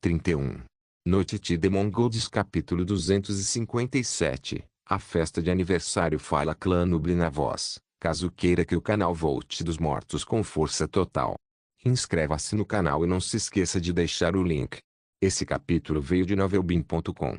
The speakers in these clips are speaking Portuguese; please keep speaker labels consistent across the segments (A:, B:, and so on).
A: 31. Noite de Mongols capítulo 257. A festa de aniversário fala clã Nuble na voz, caso queira que o canal volte dos mortos com força total. Inscreva-se no canal e não se esqueça de deixar o link. Esse capítulo veio de novelbeam.com.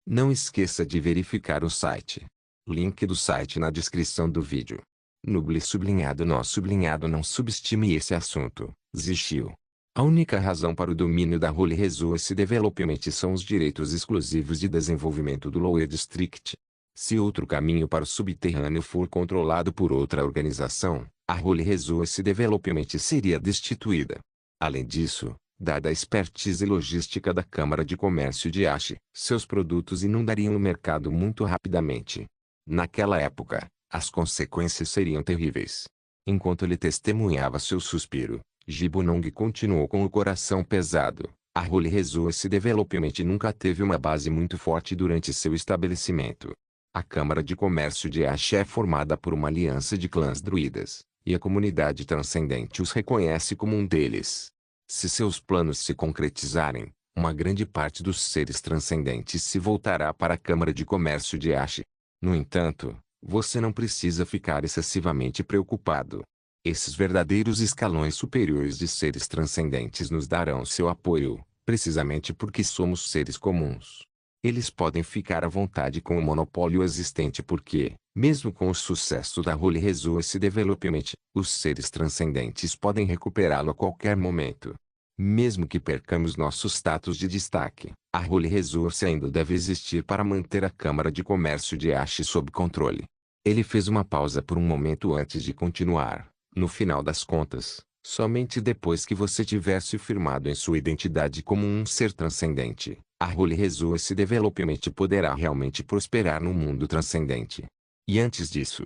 A: Não esqueça de verificar o site. Link do site na descrição do vídeo. Nuble sublinhado não subestime esse assunto, Zixil. A única razão para o domínio da Holy Resource Development são os direitos exclusivos de desenvolvimento do Lower District. Se outro caminho para o subterrâneo for controlado por outra organização, a Holy Resource Development seria destituída. Além disso, dada a expertise logística da Câmara de Comércio de Ash, seus produtos inundariam o mercado muito rapidamente. Naquela época, as consequências seriam terríveis. Enquanto ele testemunhava seu suspiro, Jibunong continuou com o coração pesado. A Holy Resource Development nunca teve uma base muito forte durante seu estabelecimento. A Câmara de Comércio de Ash é formada por uma aliança de clãs druidas, e a comunidade transcendente os reconhece como um deles. Se seus planos se concretizarem, uma grande parte dos seres transcendentes se voltará para a Câmara de Comércio de Ash. No entanto, você não precisa ficar excessivamente preocupado. Esses verdadeiros escalões superiores de seres transcendentes nos darão seu apoio, precisamente porque somos seres comuns. Eles podem ficar à vontade com o monopólio existente porque, mesmo com o sucesso da Holy Resource Development, os seres transcendentes podem recuperá-lo a qualquer momento. Mesmo que percamos nosso status de destaque, a Holy Resource ainda deve existir para manter a Câmara de Comércio de Ash sob controle. Ele fez uma pausa por um momento antes de continuar. No final das contas, somente depois que você tiver se firmado em sua identidade como um ser transcendente, a Holy Resource Development poderá realmente prosperar no mundo transcendente. E antes disso,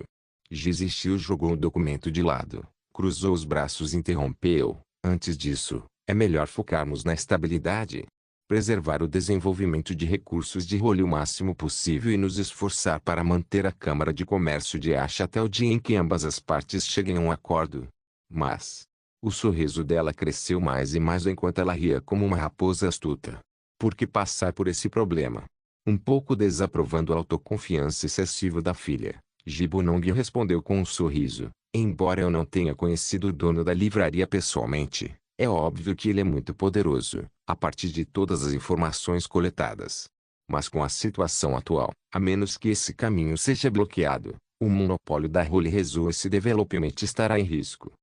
A: Jizishio jogou o documento de lado, cruzou os braços e interrompeu. Antes disso, é melhor focarmos na estabilidade, preservar o desenvolvimento de recursos de Holy o máximo possível e nos esforçar para manter a Câmara de Comércio de Ash até o dia em que ambas as partes cheguem a um acordo. Mas, o sorriso dela cresceu mais e mais enquanto ela ria como uma raposa astuta. Por que passar por esse problema? Um pouco desaprovando a autoconfiança excessiva da filha, Jibunong respondeu com um sorriso. Embora eu não tenha conhecido o dono da livraria pessoalmente, é óbvio que ele é muito poderoso, a partir de todas as informações coletadas. Mas com a situação atual, a menos que esse caminho seja bloqueado, o monopólio da Holy Resource Development estará em risco.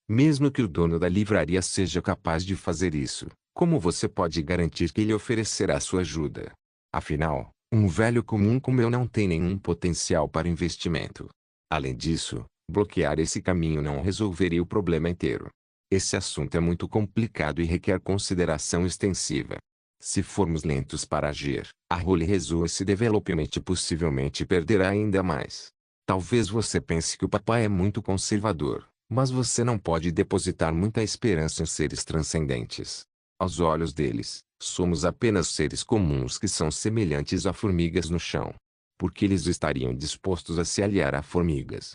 A: Mesmo que o dono da livraria seja capaz de fazer isso, como você pode garantir que ele oferecerá sua ajuda? Afinal, um velho comum como eu não tem nenhum potencial para investimento. Além disso, bloquear esse caminho não resolveria o problema inteiro. Esse assunto é muito complicado e requer consideração extensiva. Se formos lentos para agir, a Holy Resource Development possivelmente perderá ainda mais. Talvez você pense que o papai é muito conservador, mas você não pode depositar muita esperança em seres transcendentes. Aos olhos deles, somos apenas seres comuns que são semelhantes a formigas no chão. Por que eles estariam dispostos a se aliar a formigas?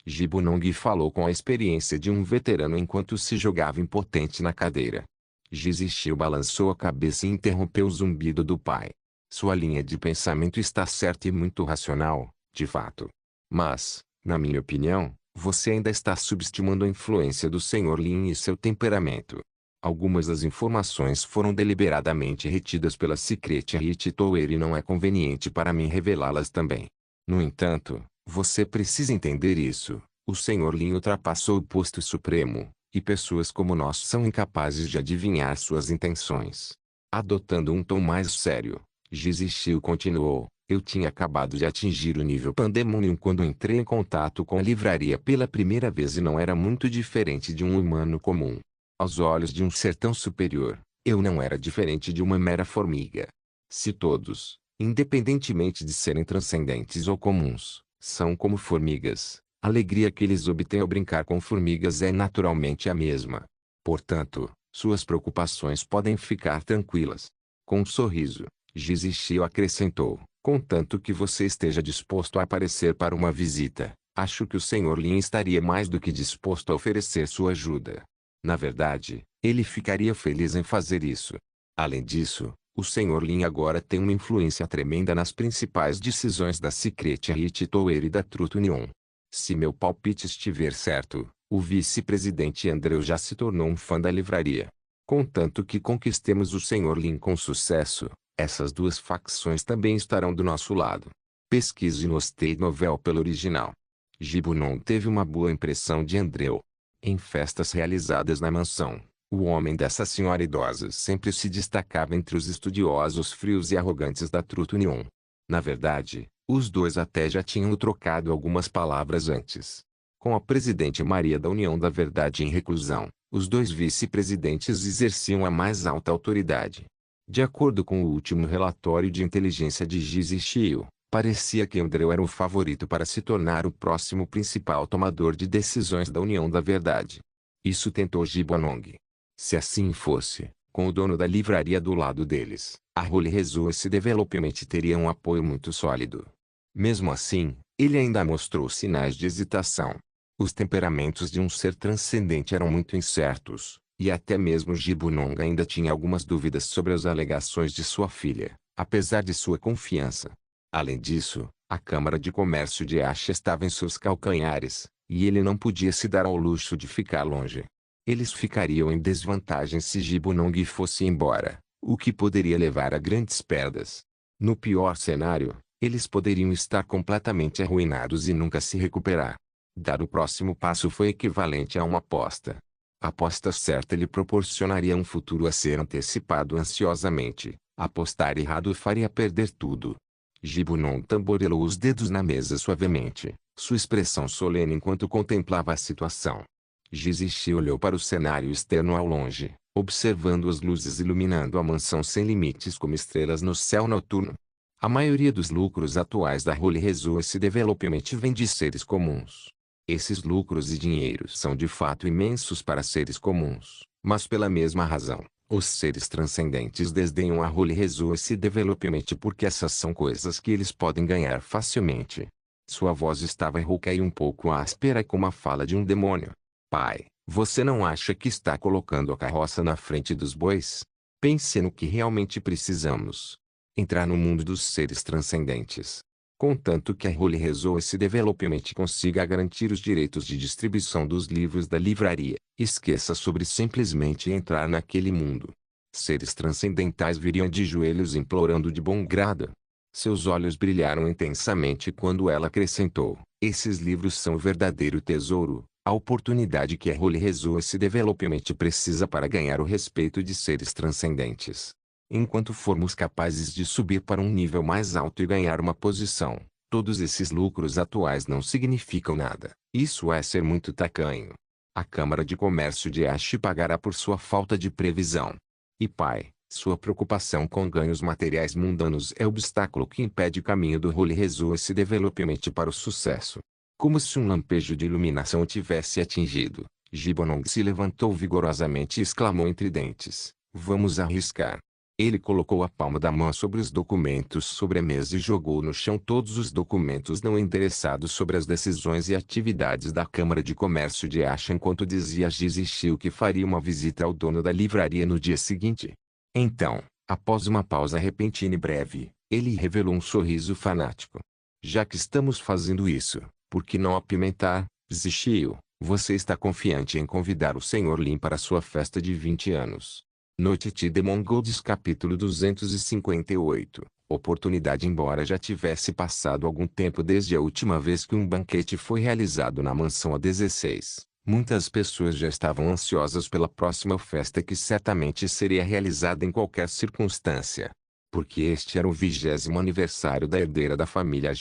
A: Jibunong falou com a experiência de um veterano enquanto se jogava impotente na cadeira. Jizishio balançou a cabeça e interrompeu o zumbido do pai. Sua linha de pensamento está certa e muito racional, de fato. Mas, na minha opinião, você ainda está subestimando a influência do Sr. Lin e seu temperamento. Algumas das informações foram deliberadamente retidas pela Secretariat Tower e não é conveniente para mim revelá-las também. No entanto, você precisa entender isso. O Sr. Lin ultrapassou o posto supremo, e pessoas como nós são incapazes de adivinhar suas intenções. Adotando um tom mais sério, Jizishio continuou. Eu tinha acabado de atingir o nível Pandemonium quando entrei em contato com a livraria pela primeira vez e não era muito diferente de um humano comum. Aos olhos de um ser tão superior, eu não era diferente de uma mera formiga. Se todos, independentemente de serem transcendentes ou comuns, são como formigas, a alegria que eles obtêm ao brincar com formigas é naturalmente a mesma. Portanto, suas preocupações podem ficar tranquilas. Com um sorriso, Jizishio acrescentou, contanto que você esteja disposto a aparecer para uma visita, acho que o Sr. Lin estaria mais do que disposto a oferecer sua ajuda. Na verdade, ele ficaria feliz em fazer isso. Além disso, o Sr. Lin agora tem uma influência tremenda nas principais decisões da Secret Hit Tower e da Truth Union. Se meu palpite estiver certo, o vice-presidente Andrew já se tornou um fã da livraria. Contanto que conquistemos o Sr. Lin com sucesso, essas duas facções também estarão do nosso lado. Pesquise no State Novel pelo original. Gibbon teve uma boa impressão de Andrew. Em festas realizadas na mansão, o homem dessa senhora idosa sempre se destacava entre os estudiosos frios e arrogantes da Truth Union. Na verdade, os dois até já tinham trocado algumas palavras antes. Com a presidente Maria da União da Verdade em reclusão, os dois vice-presidentes exerciam a mais alta autoridade. De acordo com o último relatório de inteligência de Giz Shio, parecia que Andrew era o favorito para se tornar o próximo principal tomador de decisões da União da Verdade. Isso tentou Gibbon. Se assim fosse, com o dono da livraria do lado deles, a Holy Resource Development teria um apoio muito sólido. Mesmo assim, ele ainda mostrou sinais de hesitação. Os temperamentos de um ser transcendente eram muito incertos, e até mesmo Gibbon ainda tinha algumas dúvidas sobre as alegações de sua filha, apesar de sua confiança. Além disso, a Câmara de Comércio de Acha estava em seus calcanhares, e ele não podia se dar ao luxo de ficar longe. Eles ficariam em desvantagem se Gibbon fosse embora, o que poderia levar a grandes perdas. No pior cenário, eles poderiam estar completamente arruinados e nunca se recuperar. Dar o próximo passo foi equivalente a uma aposta. A aposta certa lhe proporcionaria um futuro a ser antecipado ansiosamente. Apostar errado faria perder tudo. Gibbon tamborilou os dedos na mesa suavemente, sua expressão solene enquanto contemplava a situação. Gizishi olhou para o cenário externo ao longe, observando as luzes iluminando a mansão sem limites como estrelas no céu noturno. A maioria dos lucros atuais da Holy Resource Development vem de seres comuns. Esses lucros e dinheiros são de fato imensos para seres comuns, mas pela mesma razão, os seres transcendentes desdenham a Holy Resource Development porque essas são coisas que eles podem ganhar facilmente. Sua voz estava rouca e um pouco áspera como a fala de um demônio. Pai, você não acha que está colocando a carroça na frente dos bois? Pense no que realmente precisamos. Entrar no mundo dos seres transcendentes. Contanto que a Holy Resource Development consiga garantir os direitos de distribuição dos livros da livraria, esqueça sobre simplesmente entrar naquele mundo. Seres transcendentais viriam de joelhos implorando de bom grado. Seus olhos brilharam intensamente quando ela acrescentou, esses livros são o verdadeiro tesouro. A oportunidade que a Holy Resource Development precisa para ganhar o respeito de seres transcendentes. Enquanto formos capazes de subir para um nível mais alto e ganhar uma posição, todos esses lucros atuais não significam nada. Isso é ser muito tacanho. A Câmara de Comércio de Ash pagará por sua falta de previsão. E pai, sua preocupação com ganhos materiais mundanos é o obstáculo que impede o caminho do Holy Resource Development para o sucesso. Como se um lampejo de iluminação o tivesse atingido, Gibbon se levantou vigorosamente e exclamou entre dentes, vamos arriscar. Ele colocou a palma da mão sobre os documentos sobre a mesa e jogou no chão todos os documentos não endereçados sobre as decisões e atividades da Câmara de Comércio de Acha enquanto dizia a Giz que faria uma visita ao dono da livraria no dia seguinte. Então, após uma pausa repentina e breve, ele revelou um sorriso fanático. Já que estamos fazendo isso, por que não apimentar, Zishio? Você está confiante em convidar o Sr. Lin para sua festa de 20 anos. Noite de Demon Golds capítulo 258. Oportunidade. Embora já tivesse passado algum tempo desde a última vez que um banquete foi realizado na mansão A16, muitas pessoas já estavam ansiosas pela próxima festa que certamente seria realizada em qualquer circunstância. Porque este era o 20º aniversário da herdeira da família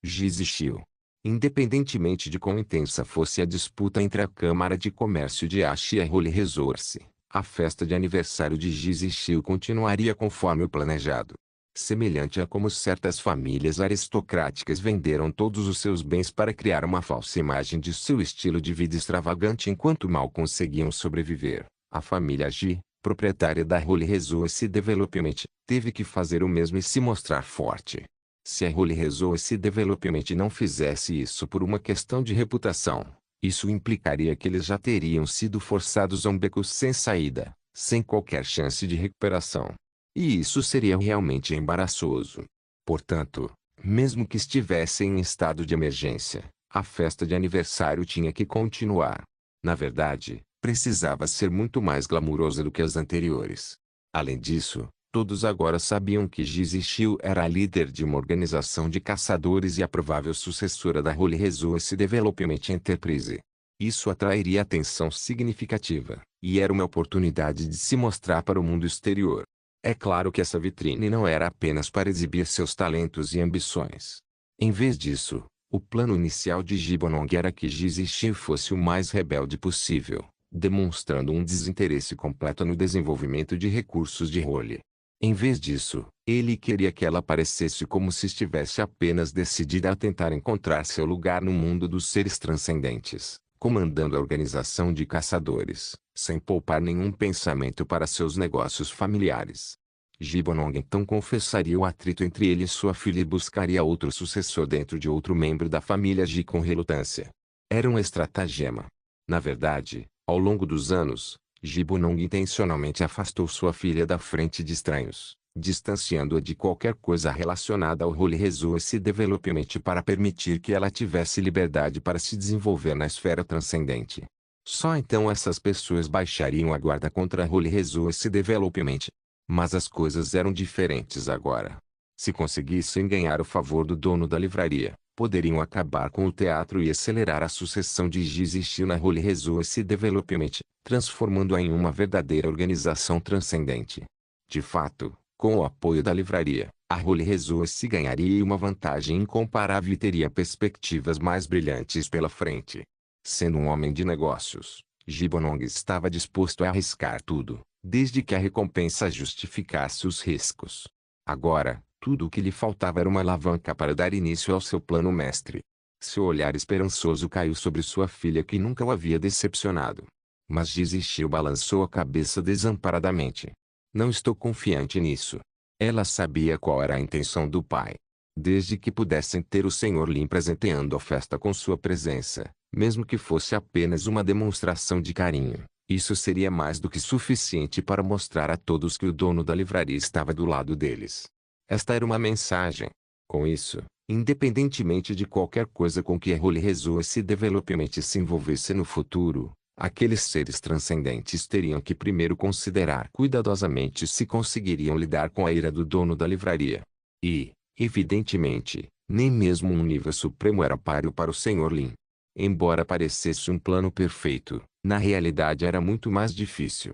A: Giz-Shio. Independentemente de quão intensa fosse a disputa entre a Câmara de Comércio de Ash e a Holy Resource, a festa de aniversário de Giz-Shio continuaria conforme o planejado. Semelhante a como certas famílias aristocráticas venderam todos os seus bens para criar uma falsa imagem de seu estilo de vida extravagante enquanto mal conseguiam sobreviver, a família Gi, proprietária da Holy Resource Development, teve que fazer o mesmo e se mostrar forte. Se a Holy Resource Development não fizesse isso por uma questão de reputação, isso implicaria que eles já teriam sido forçados a um beco sem saída, sem qualquer chance de recuperação. E isso seria realmente embaraçoso. Portanto, mesmo que estivessem em estado de emergência, a festa de aniversário tinha que continuar. Na verdade, precisava ser muito mais glamurosa do que as anteriores. Além disso, todos agora sabiam que Gizzy Shiu era a líder de uma organização de caçadores e a provável sucessora da Holy Resource Development Enterprise. Isso atrairia atenção significativa, e era uma oportunidade de se mostrar para o mundo exterior. É claro que essa vitrine não era apenas para exibir seus talentos e ambições. Em vez disso, o plano inicial de Gibbonong era que Gizzy Shiu fosse o mais rebelde possível, demonstrando um desinteresse completo no desenvolvimento de recursos de Holy. Em vez disso, ele queria que ela parecesse como se estivesse apenas decidida a tentar encontrar seu lugar no mundo dos seres transcendentes, comandando a organização de caçadores, sem poupar nenhum pensamento para seus negócios familiares. Gibbonong então confessaria o atrito entre ele e sua filha e buscaria outro sucessor dentro de outro membro da família Ji com relutância. Era um estratagema. Na verdade, ao longo dos anos, Gibbonong intencionalmente afastou sua filha da frente de estranhos, distanciando-a de qualquer coisa relacionada ao Holy Resource Development para permitir que ela tivesse liberdade para se desenvolver na esfera transcendente. Só então essas pessoas baixariam a guarda contra a Holy Resource Development. Mas as coisas eram diferentes agora. Se conseguissem ganhar o favor do dono da livraria, poderiam acabar com o teatro e acelerar a sucessão de Gizzy Shiu na Holy Resource Development, transformando-a em uma verdadeira organização transcendente. De fato, com o apoio da livraria, a Holy Resource ganharia uma vantagem incomparável e teria perspectivas mais brilhantes pela frente. Sendo um homem de negócios, Gibbonong estava disposto a arriscar tudo, desde que a recompensa justificasse os riscos. Agora, tudo o que lhe faltava era uma alavanca para dar início ao seu plano mestre. Seu olhar esperançoso caiu sobre sua filha que nunca o havia decepcionado. Mas Gizzy Shiu balançou a cabeça desamparadamente. Não estou confiante nisso. Ela sabia qual era a intenção do pai. Desde que pudessem ter o Sr. Lin presenteando a festa com sua presença, mesmo que fosse apenas uma demonstração de carinho, isso seria mais do que suficiente para mostrar a todos que o dono da livraria estava do lado deles. Esta era uma mensagem. Com isso, independentemente de qualquer coisa com que a Holy Resource Development se envolvesse no futuro, aqueles seres transcendentes teriam que primeiro considerar cuidadosamente se conseguiriam lidar com a ira do dono da livraria. E, evidentemente, nem mesmo um nível supremo era páreo para o Sr. Lin. Embora parecesse um plano perfeito, na realidade era muito mais difícil.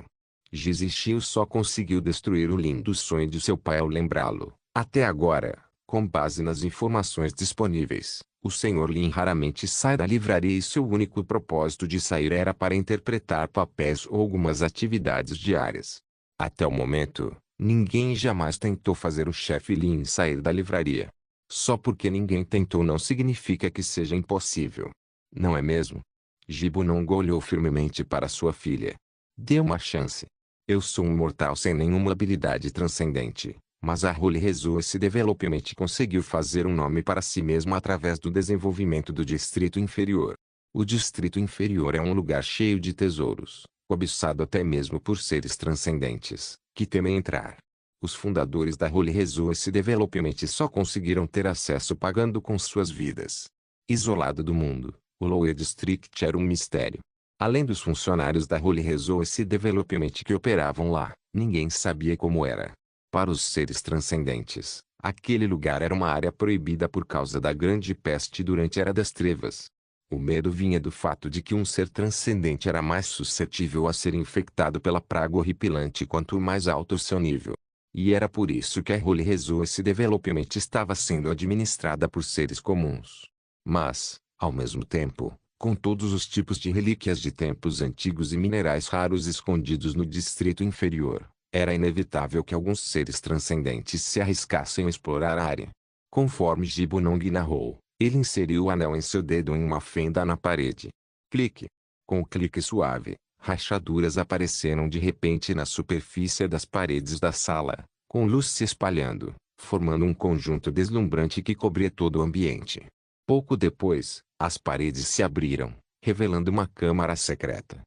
A: Gizzy Shiu só conseguiu destruir o lindo sonho de seu pai ao lembrá-lo. Até agora, com base nas informações disponíveis, o Sr. Lin raramente sai da livraria e seu único propósito de sair era para interpretar papéis ou algumas atividades diárias. Até o momento, ninguém jamais tentou fazer o chefe Lin sair da livraria. Só porque ninguém tentou não significa que seja impossível. Não é mesmo? Gibbonong olhou firmemente para sua filha. Dê uma chance. Eu sou um mortal sem nenhuma habilidade transcendente, mas a Holy Resource Development conseguiu fazer um nome para si mesmo através do desenvolvimento do Distrito Inferior. O Distrito Inferior é um lugar cheio de tesouros, cobiçado até mesmo por seres transcendentes, que temem entrar. Os fundadores da Holy Resource Development só conseguiram ter acesso pagando com suas vidas. Isolado do mundo, o Lower District era um mistério. Além dos funcionários da Holy Resource Development que operavam lá, ninguém sabia como era. Para os seres transcendentes, aquele lugar era uma área proibida por causa da grande peste durante a Era das Trevas. O medo vinha do fato de que um ser transcendente era mais suscetível a ser infectado pela praga horripilante quanto mais alto o seu nível. E era por isso que a Holy Resource Development estava sendo administrada por seres comuns. Mas, ao mesmo tempo, com todos os tipos de relíquias de tempos antigos e minerais raros escondidos no distrito inferior, era inevitável que alguns seres transcendentes se arriscassem a explorar a área. Conforme Gibbonong narrou, ele inseriu o anel em seu dedo em uma fenda na parede. Clique. Com o clique suave, rachaduras apareceram de repente na superfície das paredes da sala, com luz se espalhando, formando um conjunto deslumbrante que cobria todo o ambiente. Pouco depois, as paredes se abriram, revelando uma câmara secreta.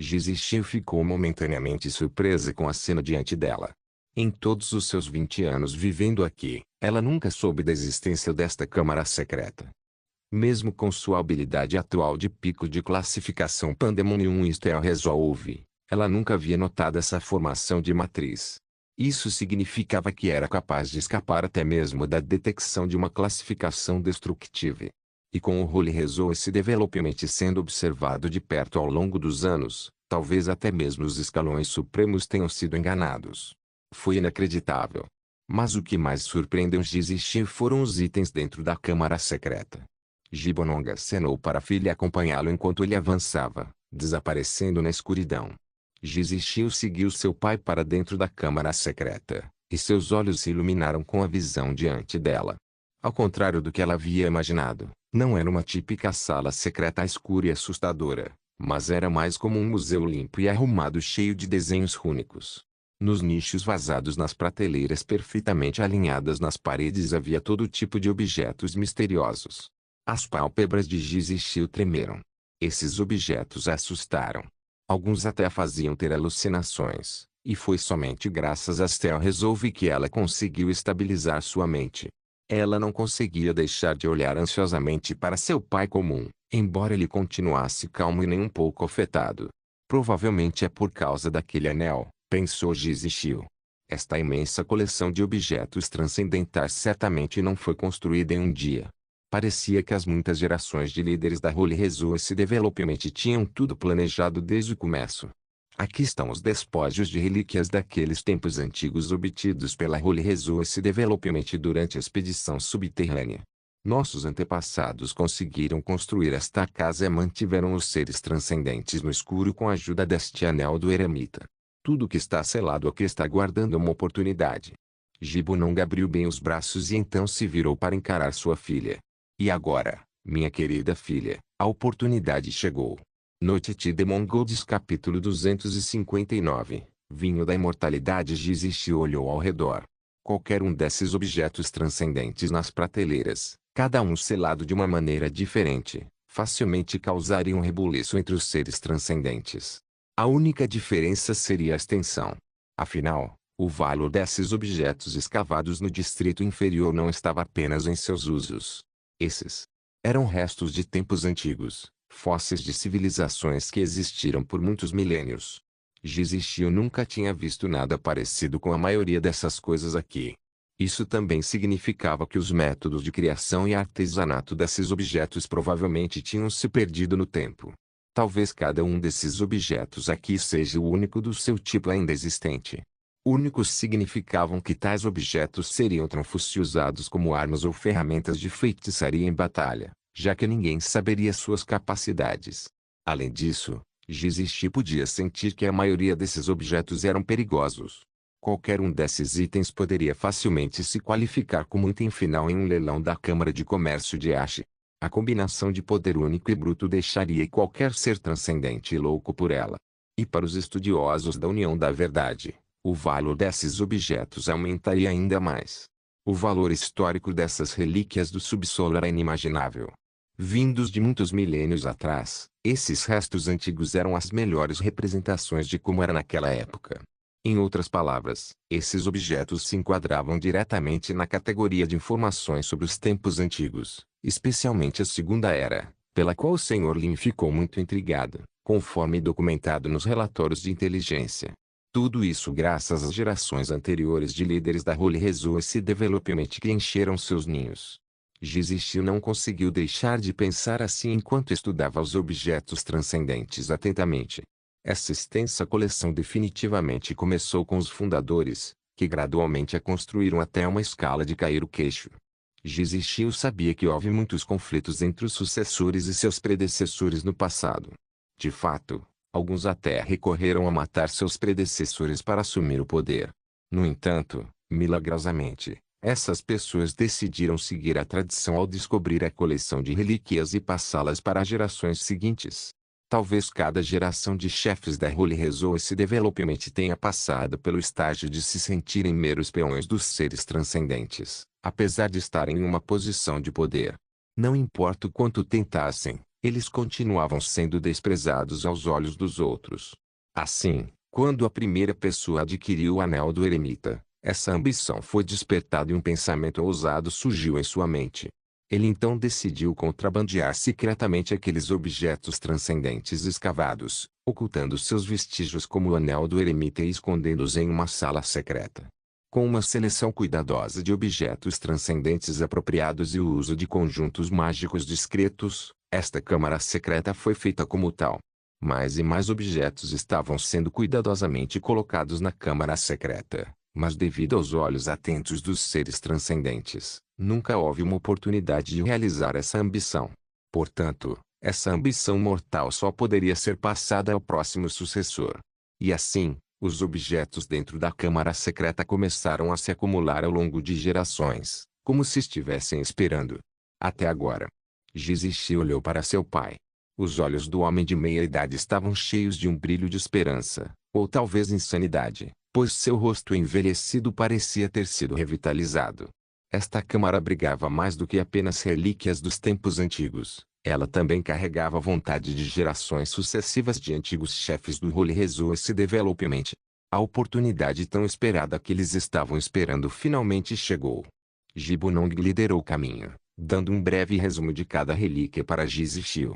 A: Gizzy Shiu ficou momentaneamente surpresa com a cena diante dela. Em todos os seus 20 anos vivendo aqui, ela nunca soube da existência desta câmara secreta. Mesmo com sua habilidade atual de pico de classificação Pandemonium e Steel Resolve, ela nunca havia notado essa formação de matriz. Isso significava que era capaz de escapar até mesmo da detecção de uma classificação destructiva. E com o Holy Resource Development sendo observado de perto ao longo dos anos, talvez até mesmo os escalões supremos tenham sido enganados. Foi inacreditável. Mas o que mais surpreendeu Jizixi foram os itens dentro da câmara secreta. Gibonong acenou para a filha acompanhá-lo enquanto ele avançava, desaparecendo na escuridão. Jizixi seguiu seu pai para dentro da câmara secreta, e seus olhos se iluminaram com a visão diante dela. Ao contrário do que ela havia imaginado, não era uma típica sala secreta escura e assustadora, mas era mais como um museu limpo e arrumado cheio de desenhos rúnicos. Nos nichos vazados nas prateleiras perfeitamente alinhadas nas paredes havia todo tipo de objetos misteriosos. As pálpebras de Jizixi tremeram. Esses objetos a assustaram. Alguns até a faziam ter alucinações, e foi somente graças a Steel Resolve que ela conseguiu estabilizar sua mente. Ela não conseguia deixar de olhar ansiosamente para seu pai comum, embora ele continuasse calmo e nem um pouco afetado. Provavelmente é por causa daquele anel, pensou Jizixi. Esta imensa coleção de objetos transcendentais certamente não foi construída em um dia. Parecia que as muitas gerações de líderes da Holy Resource Development tinham tudo planejado desde o começo. Aqui estão os despojos de relíquias daqueles tempos antigos obtidos pela Holy Resource Development durante a expedição subterrânea. Nossos antepassados conseguiram construir esta casa e mantiveram os seres transcendentes no escuro com a ajuda deste anel do eremita. Tudo que está selado aqui está aguardando uma oportunidade. Gibonong abriu bem os braços e então se virou para encarar sua filha. E agora, minha querida filha, a oportunidade chegou. Noite de Mongols capítulo 259, Vinho da Imortalidade. Jizixi olhou ao redor. Qualquer um desses objetos transcendentes nas prateleiras, cada um selado de uma maneira diferente, facilmente causaria um rebuliço entre os seres transcendentes. A única diferença seria a extensão. Afinal, o valor desses objetos escavados no distrito inferior não estava apenas em seus usos. Esses eram restos de tempos antigos, fósseis de civilizações que existiram por muitos milênios. Jizixi nunca tinha visto nada parecido com a maioria dessas coisas aqui. Isso também significava que os métodos de criação e artesanato desses objetos provavelmente tinham se perdido no tempo. Talvez cada um desses objetos aqui seja o único do seu tipo ainda existente. Únicos significavam que tais objetos seriam tão usados como armas ou ferramentas de feitiçaria em batalha, já que ninguém saberia suas capacidades. Além disso, Jizixi podia sentir que a maioria desses objetos eram perigosos. Qualquer um desses itens poderia facilmente se qualificar como item final em um leilão da Câmara de Comércio de Ashi. A combinação de poder único e bruto deixaria qualquer ser transcendente louco por ela. E para os estudiosos da União da Verdade, o valor desses objetos aumentaria ainda mais. O valor histórico dessas relíquias do subsolo era inimaginável. Vindos de muitos milênios atrás, esses restos antigos eram as melhores representações de como era naquela época. Em outras palavras, esses objetos se enquadravam diretamente na categoria de informações sobre os tempos antigos, especialmente a Segunda Era, pela qual o Sr. Lin ficou muito intrigado, conforme documentado nos relatórios de inteligência. Tudo isso graças às gerações anteriores de líderes da Holy Resource Development que encheram seus ninhos. Jizixi não conseguiu deixar de pensar assim enquanto estudava os objetos transcendentes atentamente. Essa extensa coleção definitivamente começou com os fundadores, que gradualmente a construíram até uma escala de cair o queixo. Jizixi sabia que houve muitos conflitos entre os sucessores e seus predecessores no passado. De fato, alguns até recorreram a matar seus predecessores para assumir o poder. No entanto, milagrosamente, essas pessoas decidiram seguir a tradição ao descobrir a coleção de relíquias e passá-las para as gerações seguintes. Talvez cada geração de chefes da Holy Resource Development tenha passado pelo estágio de se sentirem meros peões dos seres transcendentes, apesar de estarem em uma posição de poder. Não importa o quanto tentassem, eles continuavam sendo desprezados aos olhos dos outros. Assim, Quando a primeira pessoa adquiriu o anel do eremita, essa ambição foi despertada e um pensamento ousado surgiu em sua mente. Ele então decidiu contrabandear secretamente aqueles objetos transcendentes escavados, ocultando seus vestígios como o anel do eremita e escondendo-os em uma sala secreta. Com uma seleção cuidadosa de objetos transcendentes apropriados e o uso de conjuntos mágicos discretos, esta câmara secreta foi feita como tal. Mais e mais objetos estavam sendo cuidadosamente colocados na câmara secreta, mas devido aos olhos atentos dos seres transcendentes, nunca houve uma oportunidade de realizar essa ambição. Portanto, essa ambição mortal só poderia ser passada ao próximo sucessor. E assim, os objetos dentro da câmara secreta começaram a se acumular ao longo de gerações, como se estivessem esperando. Até agora. Jizishi olhou para seu pai. Os olhos do homem de meia idade estavam cheios de um brilho de esperança, ou talvez insanidade, pois seu rosto envelhecido parecia ter sido revitalizado. Esta câmara abrigava mais do que apenas relíquias dos tempos antigos. Ela também carregava a vontade de gerações sucessivas de antigos chefes do Holy Resource Development. A oportunidade tão esperada que eles estavam esperando finalmente chegou. Jibunong liderou o caminho, dando um breve resumo de cada relíquia para Jizishi.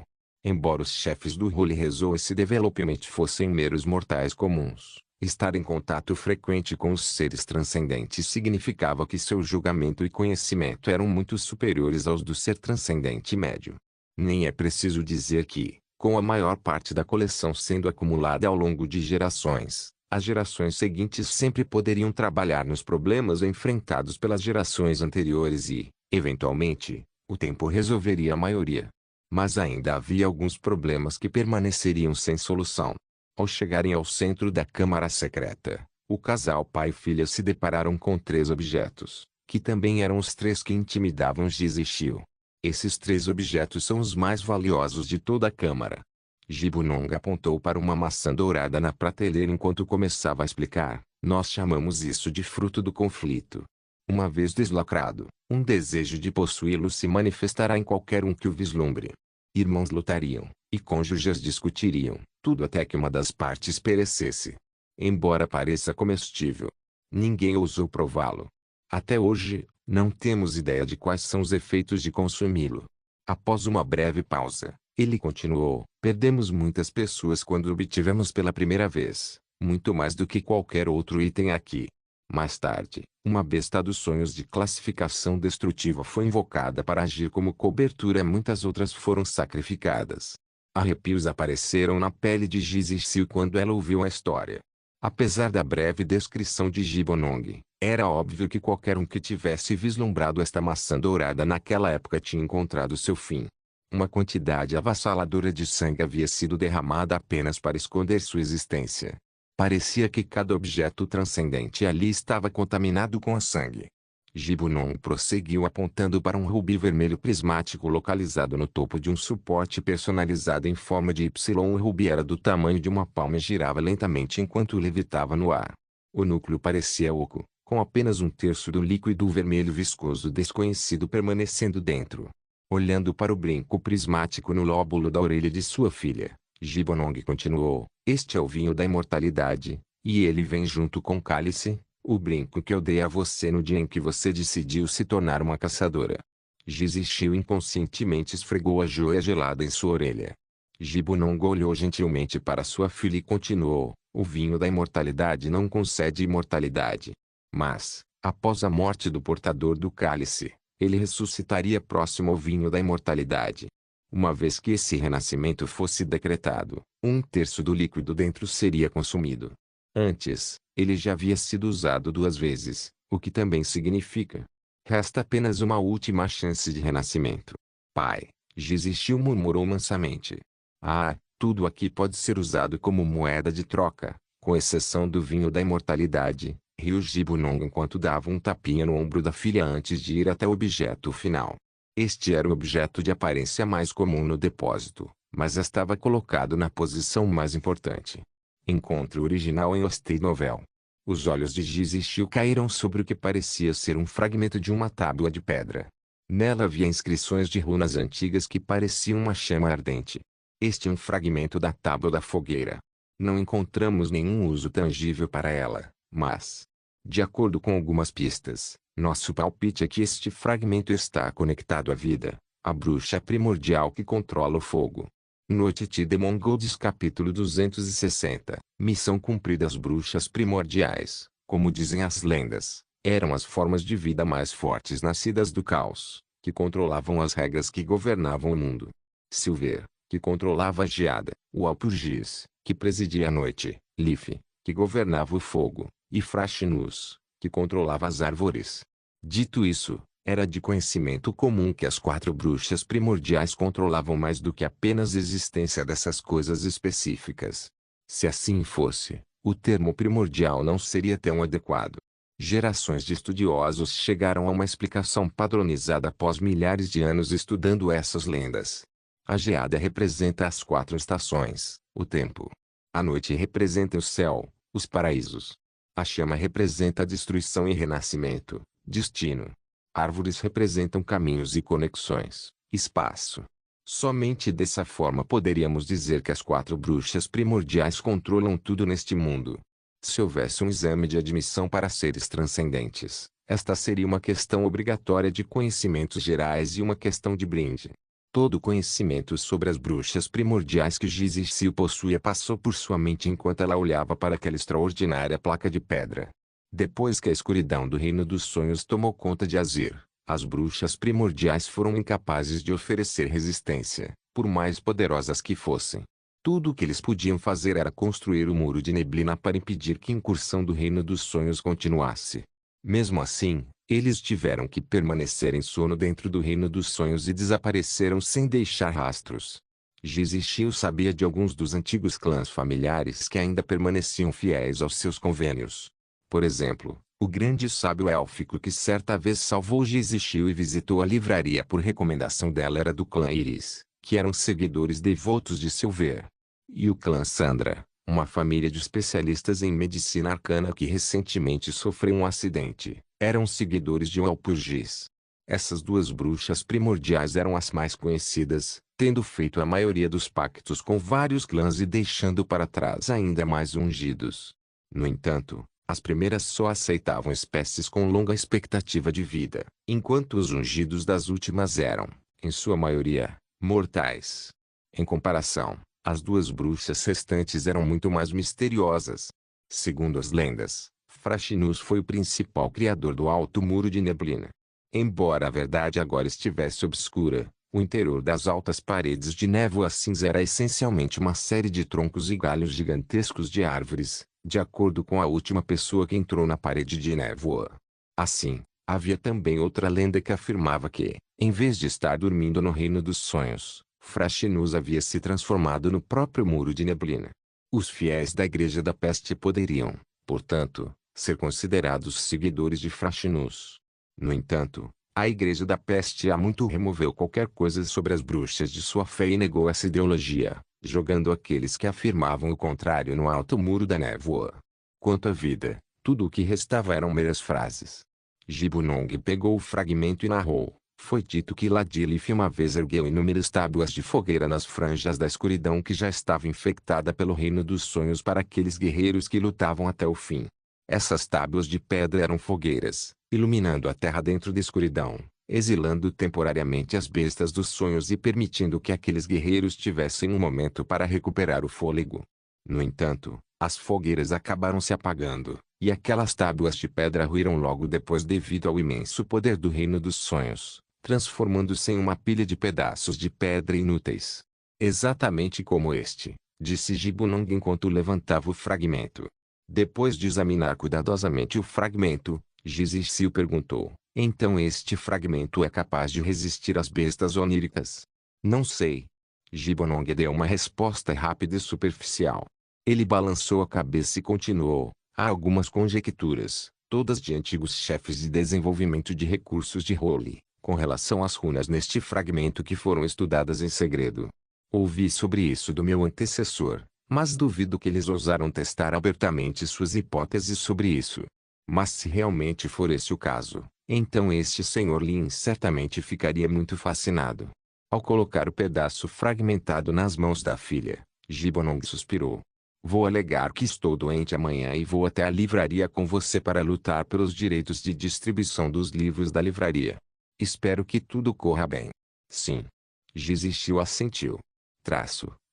A: Embora os chefes do Holy Resource Development fossem meros mortais comuns, estar em contato frequente com os seres transcendentes significava que seu julgamento e conhecimento eram muito superiores aos do ser transcendente médio. Nem é preciso dizer que, com a maior parte da coleção sendo acumulada ao longo de gerações, as gerações seguintes sempre poderiam trabalhar nos problemas enfrentados pelas gerações anteriores e, eventualmente, o tempo resolveria a maioria. Mas ainda havia alguns problemas que permaneceriam sem solução. Ao chegarem ao centro da câmara secreta, o casal pai e filha se depararam com 3 objetos, que também eram os 3 que intimidavam Jizishi. Esses 3 objetos são os mais valiosos de toda a câmara. Jibunong apontou para uma maçã dourada na prateleira enquanto começava a explicar. Nós chamamos isso de fruto do conflito. Uma vez deslacrado, um desejo de possuí-lo se manifestará em qualquer um que o vislumbre. Irmãos lutariam, e cônjuges discutiriam, tudo até que uma das partes perecesse. Embora pareça comestível, ninguém ousou prová-lo. Até hoje, não temos ideia de quais são os efeitos de consumi-lo. Após uma breve pausa, ele continuou: perdemos muitas pessoas quando o obtivemos pela primeira vez, muito mais do que qualquer outro item aqui. Mais tarde, uma besta dos sonhos de classificação destrutiva foi invocada para agir como cobertura e muitas outras foram sacrificadas. Arrepios apareceram na pele de Jizishi quando ela ouviu a história. Apesar da breve descrição de Jibunong, era óbvio que qualquer um que tivesse vislumbrado esta maçã dourada naquela época tinha encontrado seu fim. Uma quantidade avassaladora de sangue havia sido derramada apenas para esconder sua existência. Parecia que cada objeto transcendente ali estava contaminado com a sangue. Jibunong prosseguiu apontando para um rubi vermelho prismático localizado no topo de um suporte personalizado em forma de Y. O rubi era do tamanho de uma palma e girava lentamente enquanto levitava no ar. O núcleo parecia oco, com apenas 1/3 do líquido vermelho viscoso desconhecido permanecendo dentro. Olhando para o brinco prismático no lóbulo da orelha de sua filha, Jibunong continuou: este é o vinho da imortalidade, e ele vem junto com o cálice, o brinco que eu dei a você no dia em que você decidiu se tornar uma caçadora. Jizishi inconscientemente esfregou a joia gelada em sua orelha. Jibunong olhou gentilmente para sua filha e continuou: o vinho da imortalidade não concede imortalidade. Mas, após a morte do portador do cálice, ele ressuscitaria próximo ao vinho da imortalidade. Uma vez que esse renascimento fosse decretado, 1/3 do líquido dentro seria consumido. Antes, ele já havia sido usado 2 vezes, o que também significa: resta apenas uma última chance de renascimento. Pai, Jizishi murmurou mansamente. Ah, tudo aqui pode ser usado como moeda de troca, com exceção do vinho da imortalidade, riu Jibunong enquanto dava um tapinha no ombro da filha antes de ir até o objeto final. Este era o objeto de aparência mais comum no depósito, mas estava colocado na posição mais importante. Encontre o original em Hosted Novel. Os olhos de Jizishi caíram sobre o que parecia ser um fragmento de uma tábua de pedra. Nela havia inscrições de runas antigas que pareciam uma chama ardente. Este é um fragmento da Tábua da Fogueira. Não encontramos nenhum uso tangível para ela, mas, de acordo com algumas pistas, nosso palpite é que este fragmento está conectado à vida, a bruxa primordial que controla o fogo. Noite de Mongols capítulo 260. Missão cumprida. As bruxas primordiais, como dizem as lendas, eram as formas de vida mais fortes nascidas do caos, que controlavam as regras que governavam o mundo. Silver, que controlava a geada, o Alpurgis, que presidia a noite, Lif, que governava o fogo, e Frashinus, que controlava as árvores. Dito isso, era de conhecimento comum que as 4 bruxas primordiais controlavam mais do que apenas a existência dessas coisas específicas. Se assim fosse, o termo primordial não seria tão adequado. Gerações de estudiosos chegaram a uma explicação padronizada após milhares de anos estudando essas lendas. A geada representa as 4 estações, o tempo. A noite representa o céu, os paraísos. A chama representa a destruição e renascimento, destino. Árvores representam caminhos e conexões, espaço. Somente dessa forma poderíamos dizer que as 4 bruxas primordiais controlam tudo neste mundo. Se houvesse um exame de admissão para seres transcendentes, esta seria uma questão obrigatória de conhecimentos gerais e uma questão de brinde. Todo o conhecimento sobre as bruxas primordiais que Jizixil possuía passou por sua mente enquanto ela olhava para aquela extraordinária placa de pedra. Depois que a escuridão do reino dos sonhos tomou conta de Azir, as bruxas primordiais foram incapazes de oferecer resistência, por mais poderosas que fossem. Tudo o que eles podiam fazer era construir o muro de neblina para impedir que a incursão do reino dos sonhos continuasse. Mesmo assim, eles tiveram que permanecer em sono dentro do reino dos sonhos e desapareceram sem deixar rastros. Jizixil sabia de alguns dos antigos clãs familiares que ainda permaneciam fiéis aos seus convênios. Por exemplo, o grande sábio élfico que certa vez salvou Jizixil e visitou a livraria por recomendação dela era do clã Iris, que eram seguidores devotos de Silver. E o clã Sandra, uma família de especialistas em medicina arcana que recentemente sofreu um acidente, eram seguidores de Walpurgis. Essas 2 bruxas primordiais eram as mais conhecidas, tendo feito a maioria dos pactos com vários clãs e deixando para trás ainda mais ungidos. No entanto, as primeiras só aceitavam espécies com longa expectativa de vida, enquanto os ungidos das últimas eram, em sua maioria, mortais. Em comparação, as 2 bruxas restantes eram muito mais misteriosas. Segundo as lendas, Frashinus foi o principal criador do Alto Muro de Neblina. Embora a verdade agora estivesse obscura, o interior das altas paredes de névoa cinza era essencialmente uma série de troncos e galhos gigantescos de árvores, de acordo com a última pessoa que entrou na parede de névoa. Assim, havia também outra lenda que afirmava que, em vez de estar dormindo no reino dos sonhos, Frashinus havia se transformado no próprio muro de neblina. Os fiéis da Igreja da Peste poderiam, portanto, ser considerados seguidores de Frashinus. No entanto, a Igreja da Peste há muito removeu qualquer coisa sobre as bruxas de sua fé e negou essa ideologia, jogando aqueles que afirmavam o contrário no alto muro da névoa. Quanto à vida, tudo o que restava eram meras frases. Gibunong pegou o fragmento e narrou. Foi dito que Ladilif uma vez ergueu inúmeras tábuas de fogueira nas franjas da escuridão que já estava infectada pelo reino dos sonhos para aqueles guerreiros que lutavam até o fim. Essas tábuas de pedra eram fogueiras, iluminando a terra dentro da escuridão, exilando temporariamente as bestas dos sonhos e permitindo que aqueles guerreiros tivessem um momento para recuperar o fôlego. No entanto, as fogueiras acabaram se apagando, e aquelas tábuas de pedra ruíram logo depois devido ao imenso poder do reino dos sonhos, transformando-se em uma pilha de pedaços de pedra inúteis. Exatamente como este, disse Gibunong enquanto levantava o fragmento. Depois de examinar cuidadosamente o fragmento, Jizixil perguntou, então este fragmento é capaz de resistir às bestas oníricas? Não sei. Gibunong deu uma resposta rápida e superficial. Ele balançou a cabeça e continuou, há algumas conjecturas, todas de antigos chefes de desenvolvimento de recursos de Role, com relação às runas neste fragmento que foram estudadas em segredo. Ouvi sobre isso do meu antecessor, mas duvido que eles ousaram testar abertamente suas hipóteses sobre isso. Mas se realmente for esse o caso, então este Sr. Lin certamente ficaria muito fascinado. Ao colocar o pedaço fragmentado nas mãos da filha, Gibonong suspirou. Vou alegar que estou doente amanhã e vou até a livraria com você para lutar pelos direitos de distribuição dos livros da livraria. Espero que tudo corra bem. Sim. Gisistiu assentiu.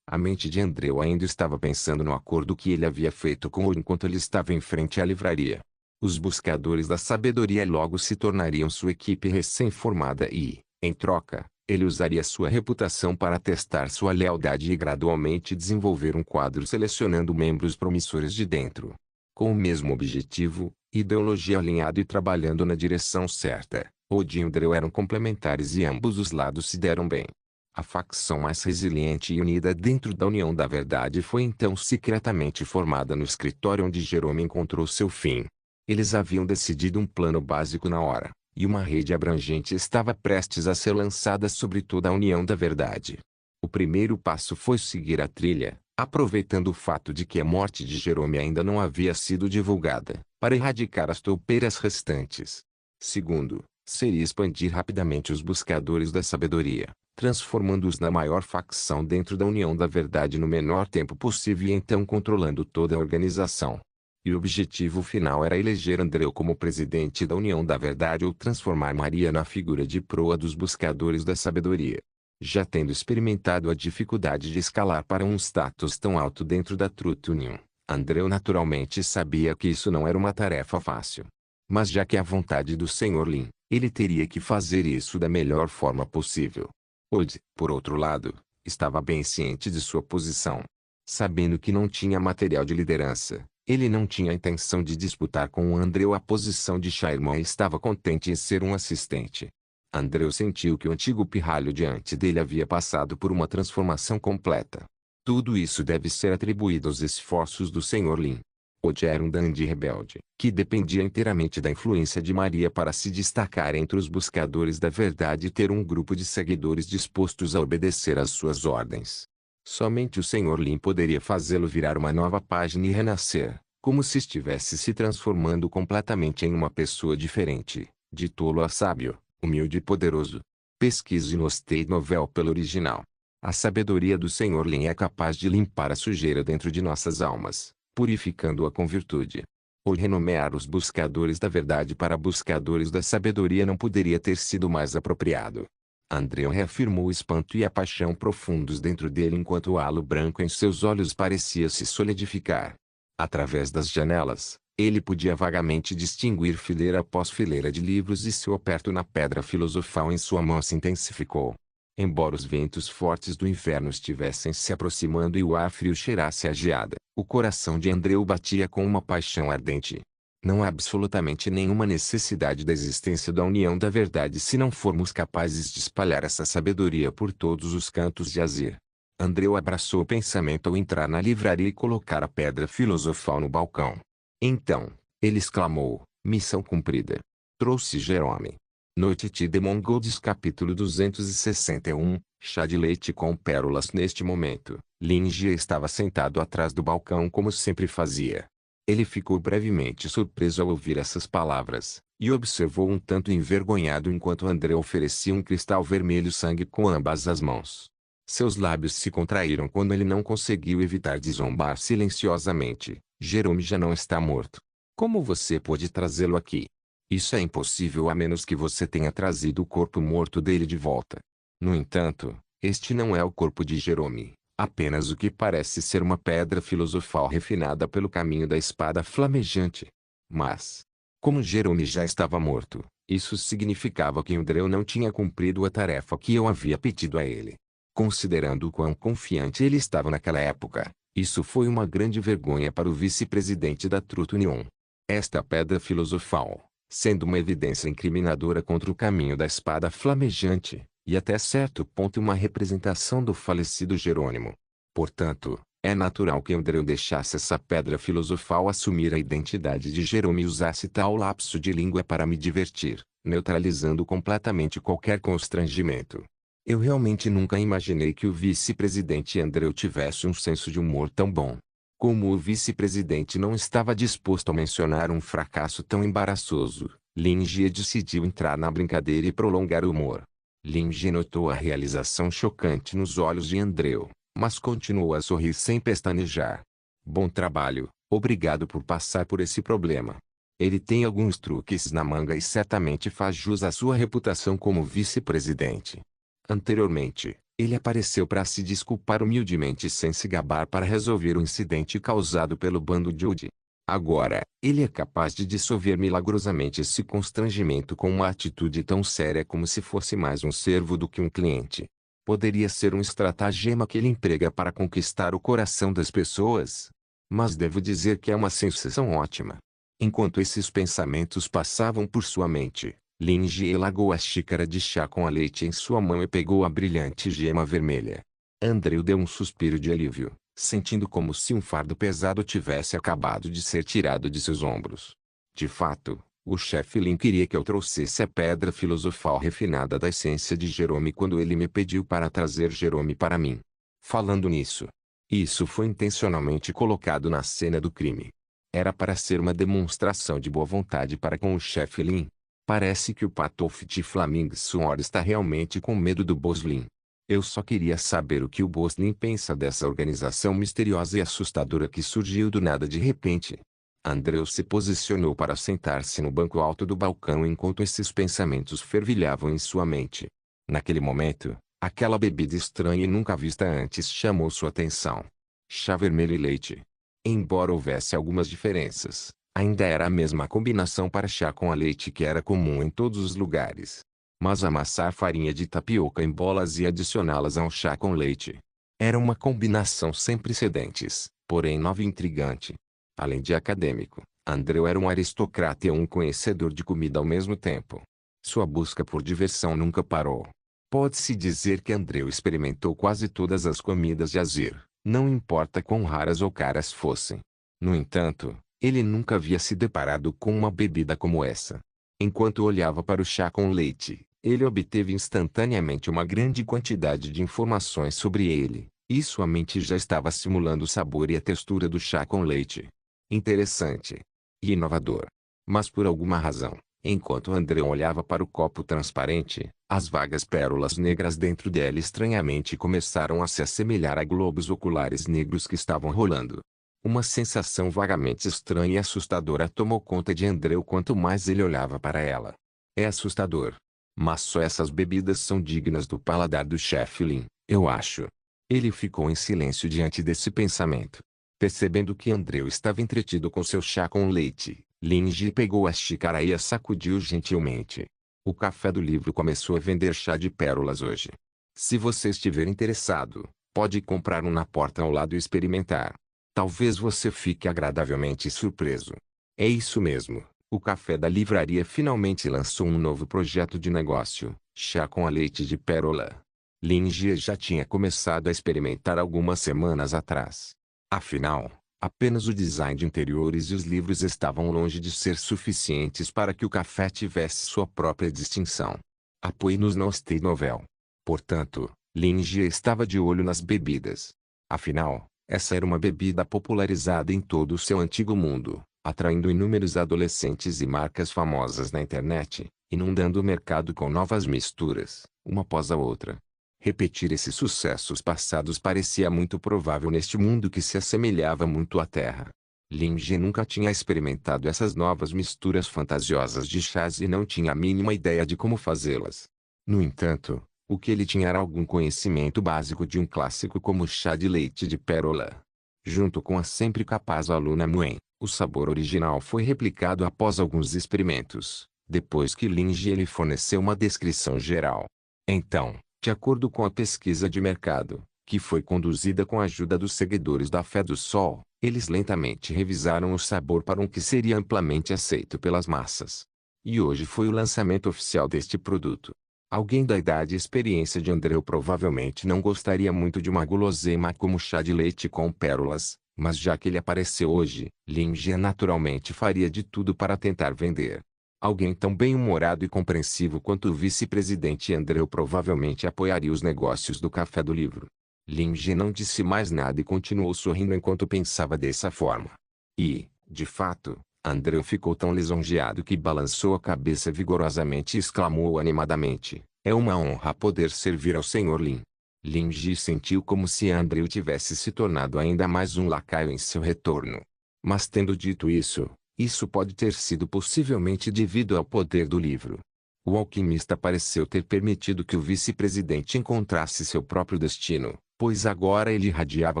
A: A mente de Andreu ainda estava pensando no acordo que ele havia feito com o enquanto ele estava em frente à livraria. Os buscadores da sabedoria logo se tornariam sua equipe recém-formada e, em troca, ele usaria sua reputação para testar sua lealdade e gradualmente desenvolver um quadro selecionando membros promissores de dentro. Com o mesmo objetivo, ideologia alinhada e trabalhando na direção certa, Odin e Andreu eram complementares e ambos os lados se deram bem. A facção mais resiliente e unida dentro da União da Verdade foi então secretamente formada no escritório onde Jerome encontrou seu fim. Eles haviam decidido um plano básico na hora, e uma rede abrangente estava prestes a ser lançada sobre toda a União da Verdade. O primeiro passo foi seguir a trilha, aproveitando o fato de que a morte de Jerome ainda não havia sido divulgada, para erradicar as toupeiras restantes. Segundo, seria expandir rapidamente os buscadores da sabedoria, transformando-os na maior facção dentro da União da Verdade no menor tempo possível e então controlando toda a organização. E o objetivo final era eleger Andreu como presidente da União da Verdade ou transformar Maria na figura de proa dos buscadores da sabedoria. Já tendo experimentado a dificuldade de escalar para um status tão alto dentro da Truth Union, Andreu naturalmente sabia que isso não era uma tarefa fácil. Mas já que a vontade do Sr. Lin, ele teria que fazer isso da melhor forma possível. Od, por outro lado, estava bem ciente de sua posição. Sabendo que não tinha material de liderança, ele não tinha a intenção de disputar com Andreu a posição de Chairman e estava contente em ser um assistente. Andreu sentiu que o antigo pirralho diante dele havia passado por uma transformação completa. Tudo isso deve ser atribuído aos esforços do Sr. Lin. Od era um dandy rebelde, que dependia inteiramente da influência de Maria para se destacar entre os buscadores da verdade e ter um grupo de seguidores dispostos a obedecer às suas ordens. Somente o Sr. Lin poderia fazê-lo virar uma nova página e renascer, como se estivesse se transformando completamente em uma pessoa diferente, de tolo a sábio, humilde e poderoso. Pesquise no State Novel pelo original. A sabedoria do Sr. Lin é capaz de limpar a sujeira dentro de nossas almas, purificando-a com virtude. Ou renomear os buscadores da verdade para buscadores da sabedoria não poderia ter sido mais apropriado. Andreu reafirmou o espanto e a paixão profundos dentro dele enquanto o halo branco em seus olhos parecia se solidificar. Através das janelas, ele podia vagamente distinguir fileira após fileira de livros e seu aperto na pedra filosofal em sua mão se intensificou. Embora os ventos fortes do inverno estivessem se aproximando e o ar frio cheirasse a geada, o coração de Andreu batia com uma paixão ardente. Não há absolutamente nenhuma necessidade da existência da União da Verdade se não formos capazes de espalhar essa sabedoria por todos os cantos de Azir. Andreu abraçou o pensamento ao entrar na livraria e colocar a pedra filosofal no balcão. Então, ele exclamou, missão cumprida. Trouxe Jerome. Noite de Mongols capítulo 261, chá de leite com pérolas. Neste momento, Lin Jie estava sentado atrás do balcão como sempre fazia. Ele ficou brevemente surpreso ao ouvir essas palavras, e observou um tanto envergonhado enquanto André oferecia um cristal vermelho sangue com ambas as mãos. Seus lábios se contraíram quando ele não conseguiu evitar de zombar silenciosamente. Jerome já não está morto. Como você pôde trazê-lo aqui? Isso é impossível a menos que você tenha trazido o corpo morto dele de volta. No entanto, este não é o corpo de Jerome. Apenas o que parece ser uma pedra filosofal refinada pelo caminho da espada flamejante. Mas, como Jerome já estava morto, isso significava que Andreu não tinha cumprido a tarefa que eu havia pedido a ele. Considerando o quão confiante ele estava naquela época, isso foi uma grande vergonha para o vice-presidente da Truth Union. Esta pedra filosofal, sendo uma evidência incriminadora contra o caminho da espada flamejante, e até certo ponto uma representação do falecido Jerônimo. Portanto, é natural que Andreu deixasse essa pedra filosofal assumir a identidade de Jerome e usasse tal lapso de língua para me divertir, neutralizando completamente qualquer constrangimento. Eu realmente nunca imaginei que o vice-presidente Andreu tivesse um senso de humor tão bom. Como o vice-presidente não estava disposto a mencionar um fracasso tão embaraçoso, Lin Jie decidiu entrar na brincadeira e prolongar o humor. Lin Jie notou a realização chocante nos olhos de Andreu, mas continuou a sorrir sem pestanejar. Bom trabalho, obrigado por passar por esse problema. Ele tem alguns truques na manga e certamente faz jus à sua reputação como vice-presidente. Anteriormente, ele apareceu para se desculpar humildemente sem se gabar para resolver o incidente causado pelo bando Jude. Agora, ele é capaz de dissolver milagrosamente esse constrangimento com uma atitude tão séria como se fosse mais um servo do que um cliente. Poderia ser um estratagema que ele emprega para conquistar o coração das pessoas. Mas devo dizer que é uma sensação ótima. Enquanto esses pensamentos passavam por sua mente, Linji largou a xícara de chá com a leite em sua mão e pegou a brilhante gema vermelha. Andrew deu um suspiro de alívio, sentindo como se um fardo pesado tivesse acabado de ser tirado de seus ombros. De fato, o chefe Lin queria que eu trouxesse a pedra filosofal refinada da essência de Jerome quando ele me pediu para trazer Jerome para mim. Falando nisso, isso foi intencionalmente colocado na cena do crime. Era para ser uma demonstração de boa vontade para com o chefe Lin. Parece que o Patof de Flaming Sword está realmente com medo do Boss Lin. Eu só queria saber o que o Boss Lin pensa dessa organização misteriosa e assustadora que surgiu do nada de repente. Andrew se posicionou para sentar-se no banco alto do balcão enquanto esses pensamentos fervilhavam em sua mente. Naquele momento, aquela bebida estranha e nunca vista antes chamou sua atenção. Chá vermelho e leite. Embora houvesse algumas diferenças, ainda era a mesma combinação para chá com a leite que era comum em todos os lugares. Mas amassar farinha de tapioca em bolas e adicioná-las ao chá com leite era uma combinação sem precedentes, porém nova e intrigante. Além de acadêmico, Andrew era um aristocrata e um conhecedor de comida ao mesmo tempo. Sua busca por diversão nunca parou. Pode-se dizer que Andrew experimentou quase todas as comidas de Azir, não importa quão raras ou caras fossem. No entanto, ele nunca havia se deparado com uma bebida como essa. Enquanto olhava para o chá com leite, ele obteve instantaneamente uma grande quantidade de informações sobre ele, e sua mente já estava simulando o sabor e a textura do chá com leite. Interessante. E inovador. Mas por alguma razão, enquanto Andrew olhava para o copo transparente, as vagas pérolas negras dentro dele estranhamente começaram a se assemelhar a globos oculares negros que estavam rolando. Uma sensação vagamente estranha e assustadora tomou conta de Andrew quanto mais ele olhava para ela. É assustador. Mas só essas bebidas são dignas do paladar do chefe Lin, eu acho. Ele ficou em silêncio diante desse pensamento. Percebendo que Andrew estava entretido com seu chá com leite, Linji pegou a xícara e a sacudiu gentilmente. O café do livro começou a vender chá de pérolas hoje. Se você estiver interessado, pode comprar um na porta ao lado e experimentar. Talvez você fique agradavelmente surpreso. É isso mesmo, o café da livraria finalmente lançou um novo projeto de negócio, chá com a leite de pérola. Linji já tinha começado a experimentar algumas semanas atrás. Afinal, apenas o design de interiores e os livros estavam longe de ser suficientes para que o café tivesse sua própria distinção. Apoie-nos no Stay Novel. Portanto, Linji estava de olho nas bebidas. Afinal, essa era uma bebida popularizada em todo o seu antigo mundo, atraindo inúmeros adolescentes e marcas famosas na internet, inundando o mercado com novas misturas, uma após a outra. Repetir esses sucessos passados parecia muito provável neste mundo que se assemelhava muito à Terra. Linji nunca tinha experimentado essas novas misturas fantasiosas de chás e não tinha a mínima ideia de como fazê-las. No entanto, o que ele tinha era algum conhecimento básico de um clássico como o chá de leite de pérola. Junto com a sempre capaz aluna Muen, o sabor original foi replicado após alguns experimentos, depois que Linji lhe forneceu uma descrição geral. Então, de acordo com a pesquisa de mercado, que foi conduzida com a ajuda dos seguidores da Fé do Sol, eles lentamente revisaram o sabor para um que seria amplamente aceito pelas massas. E hoje foi o lançamento oficial deste produto. Alguém da idade e experiência de Andrew provavelmente não gostaria muito de uma guloseima como chá de leite com pérolas, mas já que ele apareceu hoje, Linji naturalmente faria de tudo para tentar vender. Alguém tão bem-humorado e compreensivo quanto o vice-presidente Andrew provavelmente apoiaria os negócios do café do livro. Linji não disse mais nada e continuou sorrindo enquanto pensava dessa forma. E, de fato, Andrew ficou tão lisonjeado que balançou a cabeça vigorosamente e exclamou animadamente: "É uma honra poder servir ao Sr. Lin." Lin Ji sentiu como se Andrew tivesse se tornado ainda mais um lacaio em seu retorno. Mas tendo dito isso, isso pode ter sido possivelmente devido ao poder do livro. O alquimista pareceu ter permitido que o vice-presidente encontrasse seu próprio destino, pois agora ele irradiava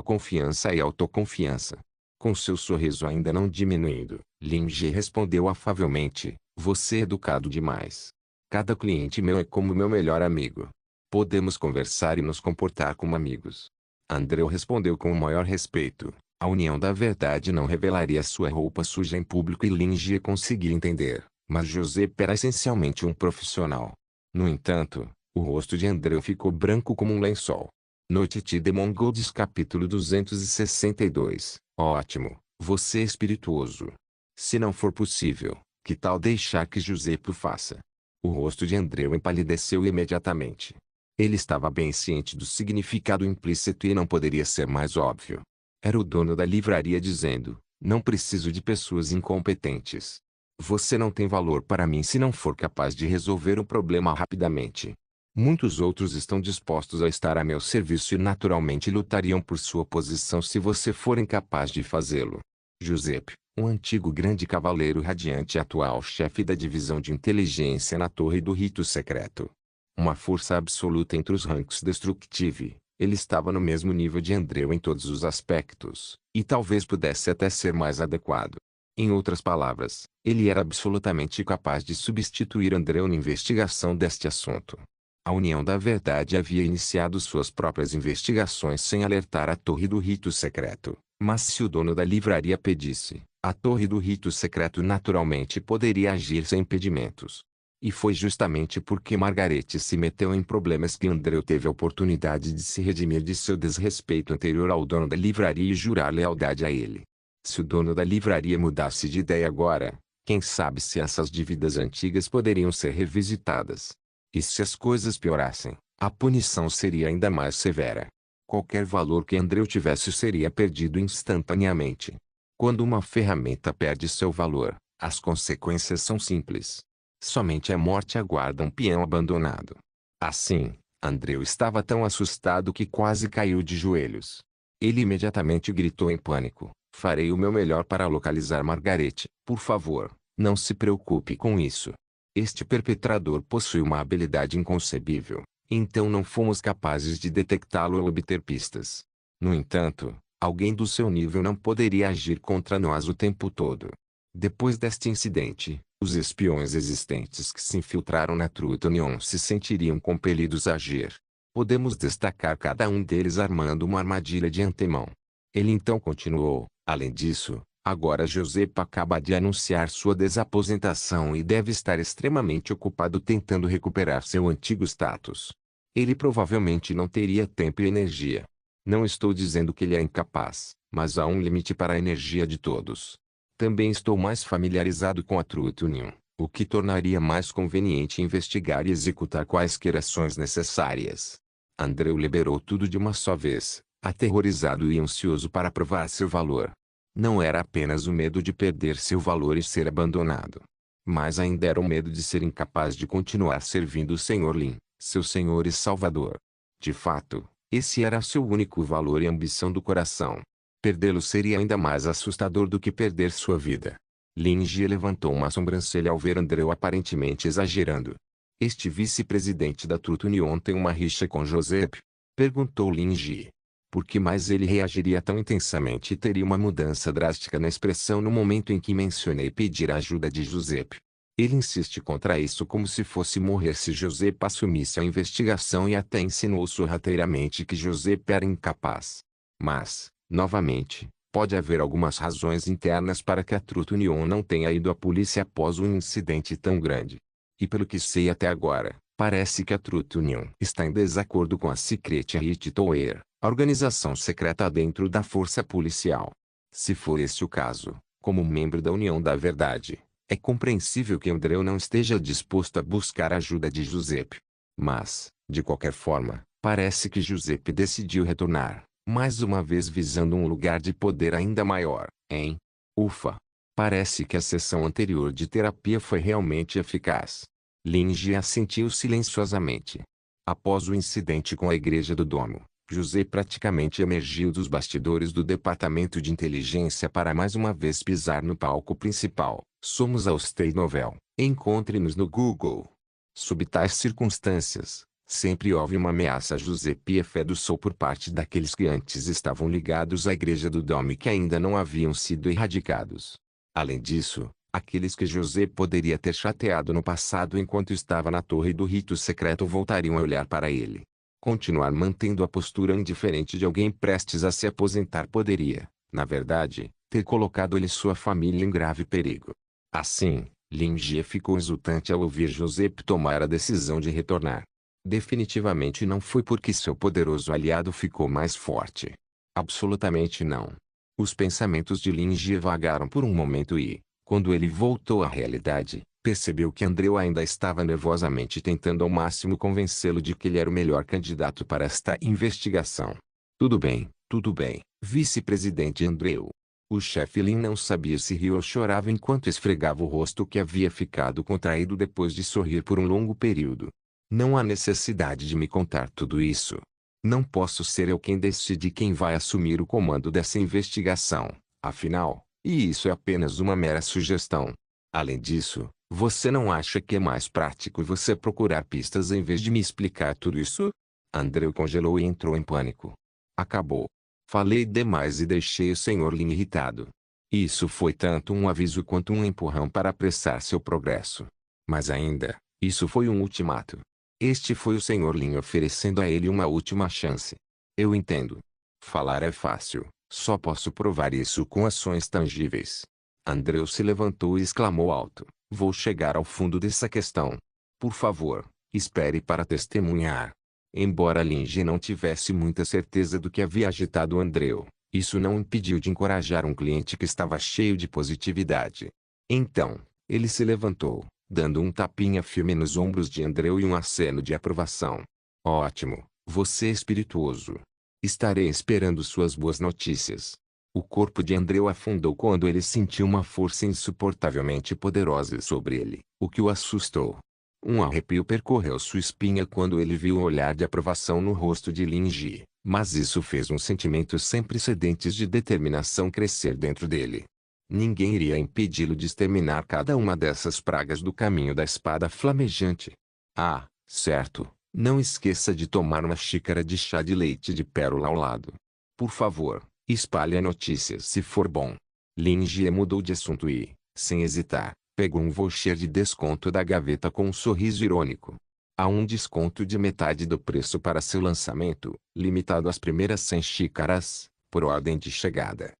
A: confiança e autoconfiança. Com seu sorriso ainda não diminuindo, Lin Ji respondeu afavelmente: "Você é educado demais. Cada cliente meu é como meu melhor amigo. Podemos conversar e nos comportar como amigos." Andrew respondeu com o maior respeito. A união da verdade não revelaria sua roupa suja em público e Lin Ji conseguia entender, mas Joseph era essencialmente um profissional. No entanto, o rosto de Andrew ficou branco como um lençol. Noite de Mongols capítulo 262. Ótimo, você é espirituoso. Se não for possível, que tal deixar que Joseph o faça? O rosto de Andrew empalideceu imediatamente. Ele estava bem ciente do significado implícito e não poderia ser mais óbvio. Era o dono da livraria dizendo: "Não preciso de pessoas incompetentes. Você não tem valor para mim se não for capaz de resolver um problema rapidamente. Muitos outros estão dispostos a estar a meu serviço e naturalmente lutariam por sua posição se você for incapaz de fazê-lo." Joseph, um antigo grande cavaleiro radiante e atual chefe da divisão de inteligência na Torre do Rito Secreto. Uma força absoluta entre os ranks Destructive. Ele estava no mesmo nível de Andrew em todos os aspectos, e talvez pudesse até ser mais adequado. Em outras palavras, ele era absolutamente capaz de substituir Andrew na investigação deste assunto. A União da Verdade havia iniciado suas próprias investigações sem alertar a Torre do Rito Secreto, mas se o dono da livraria pedisse, a Torre do Rito Secreto naturalmente poderia agir sem impedimentos. E foi justamente porque Margaret se meteu em problemas que Andrew teve a oportunidade de se redimir de seu desrespeito anterior ao dono da livraria e jurar lealdade a ele. Se o dono da livraria mudasse de ideia agora, quem sabe se essas dívidas antigas poderiam ser revisitadas. E se as coisas piorassem, a punição seria ainda mais severa. Qualquer valor que Andrew tivesse seria perdido instantaneamente. Quando uma ferramenta perde seu valor, as consequências são simples. Somente a morte aguarda um peão abandonado. Assim, Andrew estava tão assustado que quase caiu de joelhos. Ele imediatamente gritou em pânico: "Farei o meu melhor para localizar Margaret, por favor, não se preocupe com isso. Este perpetrador possui uma habilidade inconcebível, então não fomos capazes de detectá-lo ou obter pistas. No entanto, alguém do seu nível não poderia agir contra nós o tempo todo." Depois deste incidente, os espiões existentes que se infiltraram na Truth Union se sentiriam compelidos a agir. Podemos destacar cada um deles armando uma armadilha de antemão. Ele então continuou: "Além disso, agora Joseph acaba de anunciar sua desaposentação e deve estar extremamente ocupado tentando recuperar seu antigo status. Ele provavelmente não teria tempo e energia. Não estou dizendo que ele é incapaz, mas há um limite para a energia de todos. Também estou mais familiarizado com a Truth Union, o que tornaria mais conveniente investigar e executar quaisquer ações necessárias." Andrew liberou tudo de uma só vez, aterrorizado e ansioso para provar seu valor. Não era apenas o medo de perder seu valor e ser abandonado. Mas ainda era o medo de ser incapaz de continuar servindo o Sr. Lin, seu senhor e salvador. De fato, esse era seu único valor e ambição do coração. Perdê-lo seria ainda mais assustador do que perder sua vida. Lin Ji levantou uma sobrancelha ao ver Andrew aparentemente exagerando. "Este vice-presidente da Truth Union tem uma rixa com Joseph?" perguntou Lin Ji. Por que mais ele reagiria tão intensamente e teria uma mudança drástica na expressão no momento em que mencionei pedir a ajuda de Joseph? Ele insiste contra isso como se fosse morrer se Joseph assumisse a investigação e até insinuou sorrateiramente que Joseph era incapaz. Mas, novamente, pode haver algumas razões internas para que a Truth Union não tenha ido à polícia após um incidente tão grande. E pelo que sei até agora, parece que a Truth Union está em desacordo com a Secret Hit Tower, a organização secreta dentro da força policial. Se for esse o caso, como membro da União da Verdade, é compreensível que Andrew não esteja disposto a buscar a ajuda de Joseph. Mas, de qualquer forma, parece que Joseph decidiu retornar, mais uma vez visando um lugar de poder ainda maior, hein? Ufa! Parece que a sessão anterior de terapia foi realmente eficaz. Lin Ji assentiu silenciosamente. Após o incidente com a Igreja do Domo, José praticamente emergiu dos bastidores do Departamento de Inteligência para mais uma vez pisar no palco principal. Somos a Stay Novel. Encontre-nos no Google. Sob tais circunstâncias, sempre houve uma ameaça a José Piefer do Sul por parte daqueles que antes estavam ligados à Igreja do Domo e que ainda não haviam sido erradicados. Além disso, aqueles que José poderia ter chateado no passado enquanto estava na torre do rito secreto voltariam a olhar para ele. Continuar mantendo a postura indiferente de alguém prestes a se aposentar poderia, na verdade, ter colocado ele e sua família em grave perigo. Assim, Lin Jie ficou exultante ao ouvir José tomar a decisão de retornar. Definitivamente não foi porque seu poderoso aliado ficou mais forte. Absolutamente não. Os pensamentos de Lin Jie vagaram por um momento e, quando ele voltou à realidade, percebeu que Andreu ainda estava nervosamente tentando ao máximo convencê-lo de que ele era o melhor candidato para esta investigação. Tudo bem, vice-presidente Andreu. O chefe Lin não sabia se riu ou chorava enquanto esfregava o rosto que havia ficado contraído depois de sorrir por um longo período. Não há necessidade de me contar tudo isso. Não posso ser eu quem decide quem vai assumir o comando dessa investigação, afinal, e isso é apenas uma mera sugestão. Além disso, você não acha que é mais prático você procurar pistas em vez de me explicar tudo isso? Andreu congelou e entrou em pânico. Acabou. Falei demais e deixei o Sr. Lin irritado. Isso foi tanto um aviso quanto um empurrão para apressar seu progresso. Mas ainda, isso foi um ultimato. Este foi o Sr. Lin oferecendo a ele uma última chance. Eu entendo. Falar é fácil, só posso provar isso com ações tangíveis. Andreu se levantou e exclamou alto. Vou chegar ao fundo dessa questão. Por favor, espere para testemunhar. Embora Lin Jie não tivesse muita certeza do que havia agitado Andreu, isso não impediu de encorajar um cliente que estava cheio de positividade. Então, ele se levantou, dando um tapinha firme nos ombros de Andreu e um aceno de aprovação. Ótimo, você é espirituoso. Estarei esperando suas boas notícias. O corpo de Andreu afundou quando ele sentiu uma força insuportavelmente poderosa sobre ele, o que o assustou. Um arrepio percorreu sua espinha quando ele viu o olhar de aprovação no rosto de Lin Jie, mas isso fez um sentimento sem precedentes de determinação crescer dentro dele. Ninguém iria impedi-lo de exterminar cada uma dessas pragas do caminho da espada flamejante. Ah, certo, não esqueça de tomar uma xícara de chá de leite de pérola ao lado. Por favor, espalhe a notícia se for bom. Lin Jie mudou de assunto e, sem hesitar, pegou um voucher de desconto da gaveta com um sorriso irônico. Há um desconto de metade do preço para seu lançamento, limitado às primeiras 100 xícaras, por ordem de chegada.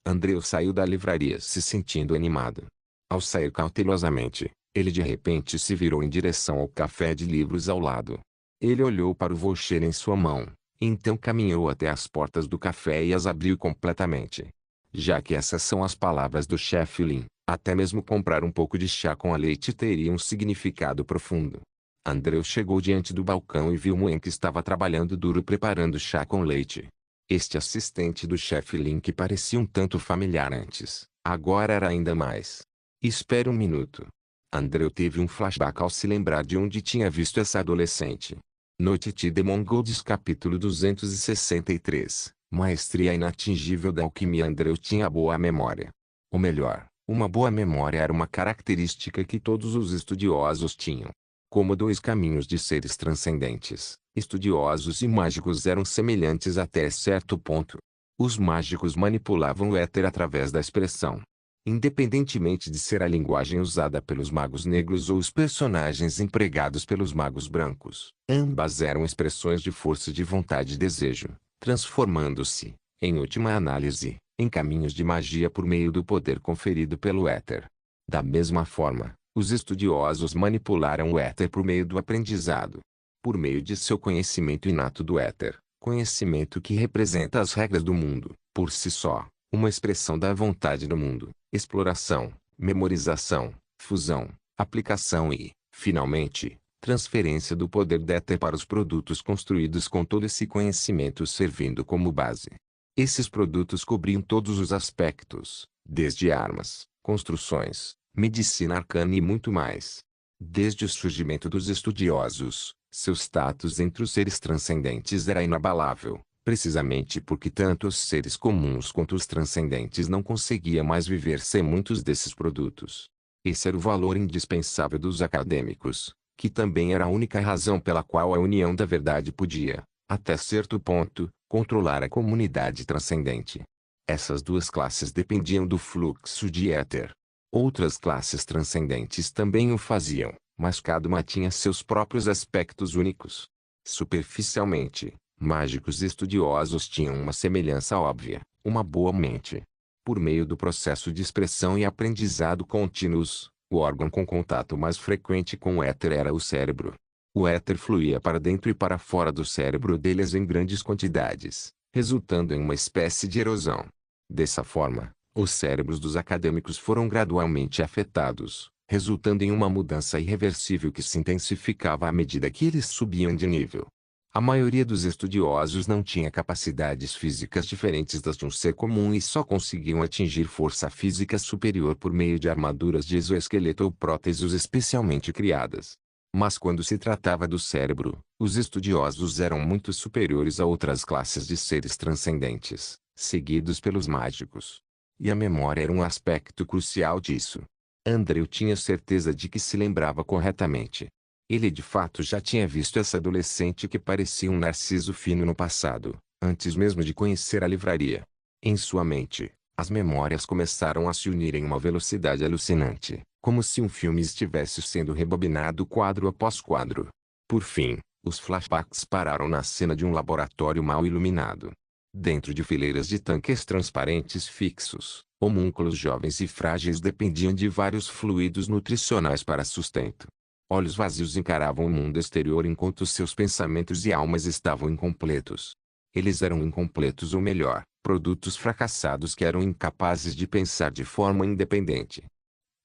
A: Andreu saiu da livraria se sentindo animado. Ao sair cautelosamente, ele de repente se virou em direção ao café de livros ao lado. Ele olhou para o voucher em sua mão, então caminhou até as portas do café e as abriu completamente. Já que essas são as palavras do chefe Lin, até mesmo comprar um pouco de chá com a leite teria um significado profundo. Andreu chegou diante do balcão e viu Muen que estava trabalhando duro preparando chá com leite. Este assistente do chefe Lin que parecia um tanto familiar antes, agora era ainda mais. Espere um minuto. Andreu teve um flashback ao se lembrar de onde tinha visto essa adolescente. Noite de Mongols capítulo 263. Maestria inatingível da alquimia. Andreu tinha boa memória. Ou melhor, uma boa memória era uma característica que todos os estudiosos tinham. Como dois caminhos de seres transcendentes, estudiosos e mágicos eram semelhantes até certo ponto. Os mágicos manipulavam o éter através da expressão. Independentemente de ser a linguagem usada pelos magos negros ou os personagens empregados pelos magos brancos, ambas eram expressões de força de vontade e desejo, transformando-se, em última análise, em caminhos de magia por meio do poder conferido pelo éter. Da mesma forma, os estudiosos manipularam o éter por meio do aprendizado. Por meio de seu conhecimento inato do éter, conhecimento que representa as regras do mundo, por si só, uma expressão da vontade do mundo, exploração, memorização, fusão, aplicação e, finalmente, transferência do poder do éter para os produtos construídos com todo esse conhecimento servindo como base. Esses produtos cobriam todos os aspectos, desde armas, construções, medicina arcana e muito mais. Desde o surgimento dos estudiosos, Seu status entre os seres transcendentes era inabalável, precisamente porque tanto os seres comuns quanto os transcendentes não conseguiam mais viver sem muitos desses produtos. Esse era o valor indispensável dos acadêmicos, que também era a única razão pela qual a União da Verdade podia, até certo ponto, controlar a comunidade transcendente. Essas duas classes dependiam do fluxo de éter. Outras classes transcendentes também o faziam, mas cada uma tinha seus próprios aspectos únicos. Superficialmente, mágicos estudiosos tinham uma semelhança óbvia, uma boa mente. Por meio do processo de expressão e aprendizado contínuos, o órgão com contato mais frequente com o éter era o cérebro. O éter fluía para dentro e para fora do cérebro deles em grandes quantidades, resultando em uma espécie de erosão. Dessa forma, os cérebros dos acadêmicos foram gradualmente afetados, resultando em uma mudança irreversível que se intensificava à medida que eles subiam de nível. A maioria dos estudiosos não tinha capacidades físicas diferentes das de um ser comum e só conseguiam atingir força física superior por meio de armaduras de exoesqueleto ou próteses especialmente criadas. Mas quando se tratava do cérebro, os estudiosos eram muito superiores a outras classes de seres transcendentes, seguidos pelos mágicos. E a memória era um aspecto crucial disso. Andrew tinha certeza de que se lembrava corretamente. Ele de fato já tinha visto essa adolescente que parecia um narciso fino no passado, antes mesmo de conhecer a livraria. Em sua mente, as memórias começaram a se unir em uma velocidade alucinante, como se um filme estivesse sendo rebobinado quadro após quadro. Por fim, os flashbacks pararam na cena de um laboratório mal iluminado. Dentro de fileiras de tanques transparentes fixos, homúnculos jovens e frágeis dependiam de vários fluidos nutricionais para sustento. Olhos vazios encaravam o mundo exterior enquanto seus pensamentos e almas estavam incompletos. Eles eram incompletos ou melhor, produtos fracassados que eram incapazes de pensar de forma independente.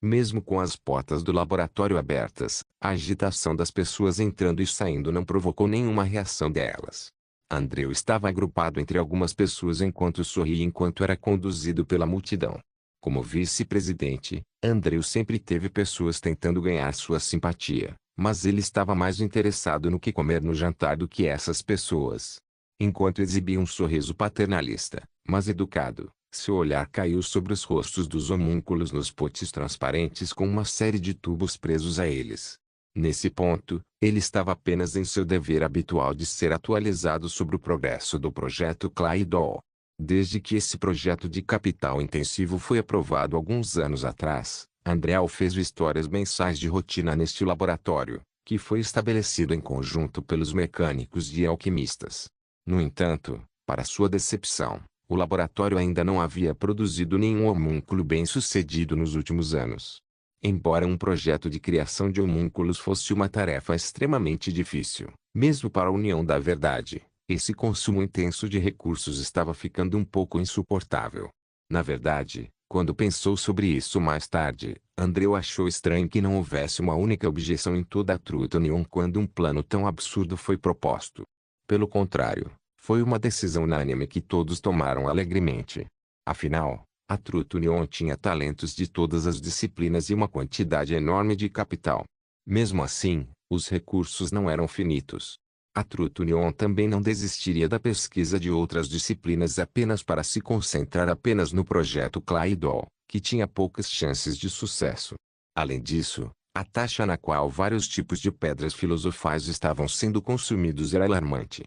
A: Mesmo com as portas do laboratório abertas, a agitação das pessoas entrando e saindo não provocou nenhuma reação delas. Andrew estava agrupado entre algumas pessoas enquanto sorria enquanto era conduzido pela multidão. Como vice-presidente, Andrew sempre teve pessoas tentando ganhar sua simpatia, mas ele estava mais interessado no que comer no jantar do que essas pessoas. Enquanto exibia um sorriso paternalista, mas educado, seu olhar caiu sobre os rostos dos homúnculos nos potes transparentes com uma série de tubos presos a eles. Nesse ponto, ele estava apenas em seu dever habitual de ser atualizado sobre o progresso do projeto Claydol. Desde que esse projeto de capital intensivo foi aprovado alguns anos atrás, Andrew fez histórias mensais de rotina neste laboratório, que foi estabelecido em conjunto pelos mecânicos e alquimistas. No entanto, para sua decepção, o laboratório ainda não havia produzido nenhum homúnculo bem-sucedido nos últimos anos. Embora um projeto de criação de homúnculos fosse uma tarefa extremamente difícil, mesmo para a União da Verdade, esse consumo intenso de recursos estava ficando um pouco insuportável. Na verdade, quando pensou sobre isso mais tarde, Andrew achou estranho que não houvesse uma única objeção em toda a Truth Union quando um plano tão absurdo foi proposto. Pelo contrário, foi uma decisão unânime que todos tomaram alegremente. Afinal, a Truth Union tinha talentos de todas as disciplinas e uma quantidade enorme de capital. Mesmo assim, os recursos não eram finitos. A Truth Union também não desistiria da pesquisa de outras disciplinas apenas para se concentrar apenas no projeto Claydol, que tinha poucas chances de sucesso. Além disso, a taxa na qual vários tipos de pedras filosofais estavam sendo consumidos era alarmante.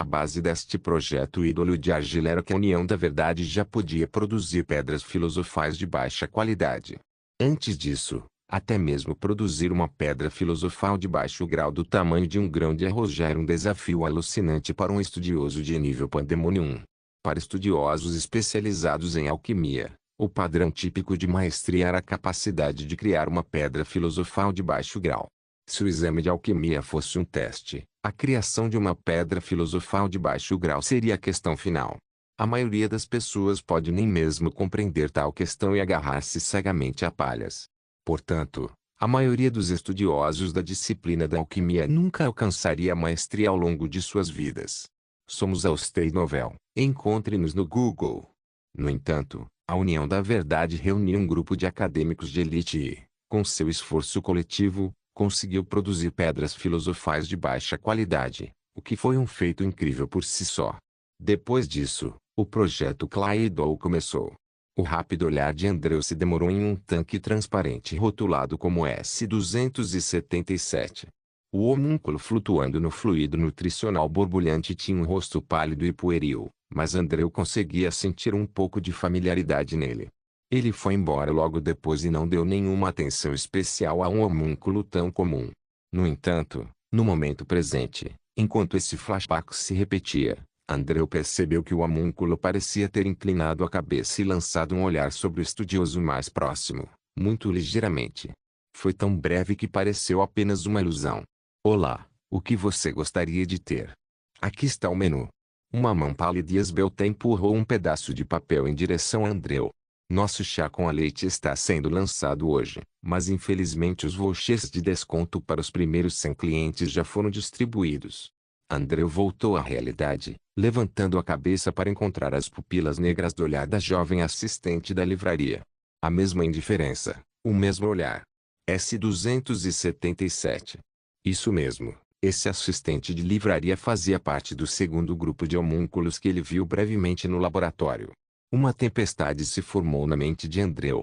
A: A base deste projeto ídolo de argila era que a União da Verdade já podia produzir pedras filosofais de baixa qualidade. Antes disso, até mesmo produzir uma pedra filosofal de baixo grau do tamanho de um grão de arroz já era um desafio alucinante para um estudioso de nível Pandemonium. Para estudiosos especializados em alquimia, o padrão típico de maestria era a capacidade de criar uma pedra filosofal de baixo grau. Se o exame de alquimia fosse um teste, a criação de uma pedra filosofal de baixo grau seria a questão final. A maioria das pessoas pode nem mesmo compreender tal questão e agarrar-se cegamente a palhas. Portanto, a maioria dos estudiosos da disciplina da alquimia nunca alcançaria a maestria ao longo de suas vidas. Somos a Austere Novel. Encontre-nos no Google. No entanto, a União da Verdade reunia um grupo de acadêmicos de elite e, com seu esforço coletivo, conseguiu produzir pedras filosofais de baixa qualidade, o que foi um feito incrível por si só. Depois disso, o projeto Claydol começou. O rápido olhar de Andrew se demorou em um tanque transparente rotulado como S-277. O homúnculo flutuando no fluido nutricional borbulhante tinha um rosto pálido e pueril, mas Andrew conseguia sentir um pouco de familiaridade nele. Ele foi embora logo depois e não deu nenhuma atenção especial a um homúnculo tão comum. No entanto, no momento presente, enquanto esse flashback se repetia, Andrew percebeu que o homúnculo parecia ter inclinado a cabeça e lançado um olhar sobre o estudioso mais próximo, muito ligeiramente. Foi tão breve que pareceu apenas uma ilusão. Olá, o que você gostaria de ter? Aqui está o menu. Uma mão pálida e esbelta empurrou um pedaço de papel em direção a Andrew. Nosso chá com a leite está sendo lançado hoje, mas infelizmente os vouchers de desconto para os primeiros 100 clientes já foram distribuídos. Andrew voltou à realidade, levantando a cabeça para encontrar as pupilas negras do olhar da jovem assistente da livraria. A mesma indiferença, o mesmo olhar. S-277. Isso mesmo, esse assistente de livraria fazia parte do segundo grupo de homúnculos que ele viu brevemente no laboratório. Uma tempestade se formou na mente de Andrew.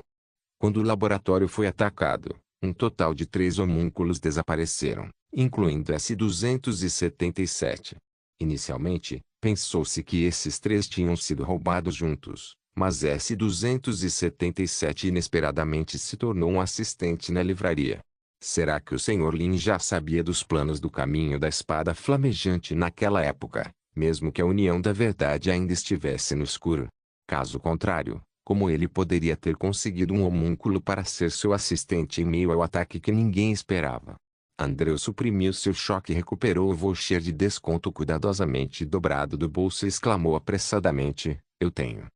A: Quando o laboratório foi atacado, um total de 3 homúnculos desapareceram, incluindo S-277. Inicialmente, pensou-se que esses 3 tinham sido roubados juntos, mas S-277 inesperadamente se tornou um assistente na livraria. Será que o Sr. Lin já sabia dos planos do caminho da espada flamejante naquela época, mesmo que a união da verdade ainda estivesse no escuro? Caso contrário, como ele poderia ter conseguido um homúnculo para ser seu assistente em meio ao ataque que ninguém esperava? Andrew suprimiu seu choque e recuperou o voucher de desconto cuidadosamente dobrado do bolso e exclamou apressadamente: Eu tenho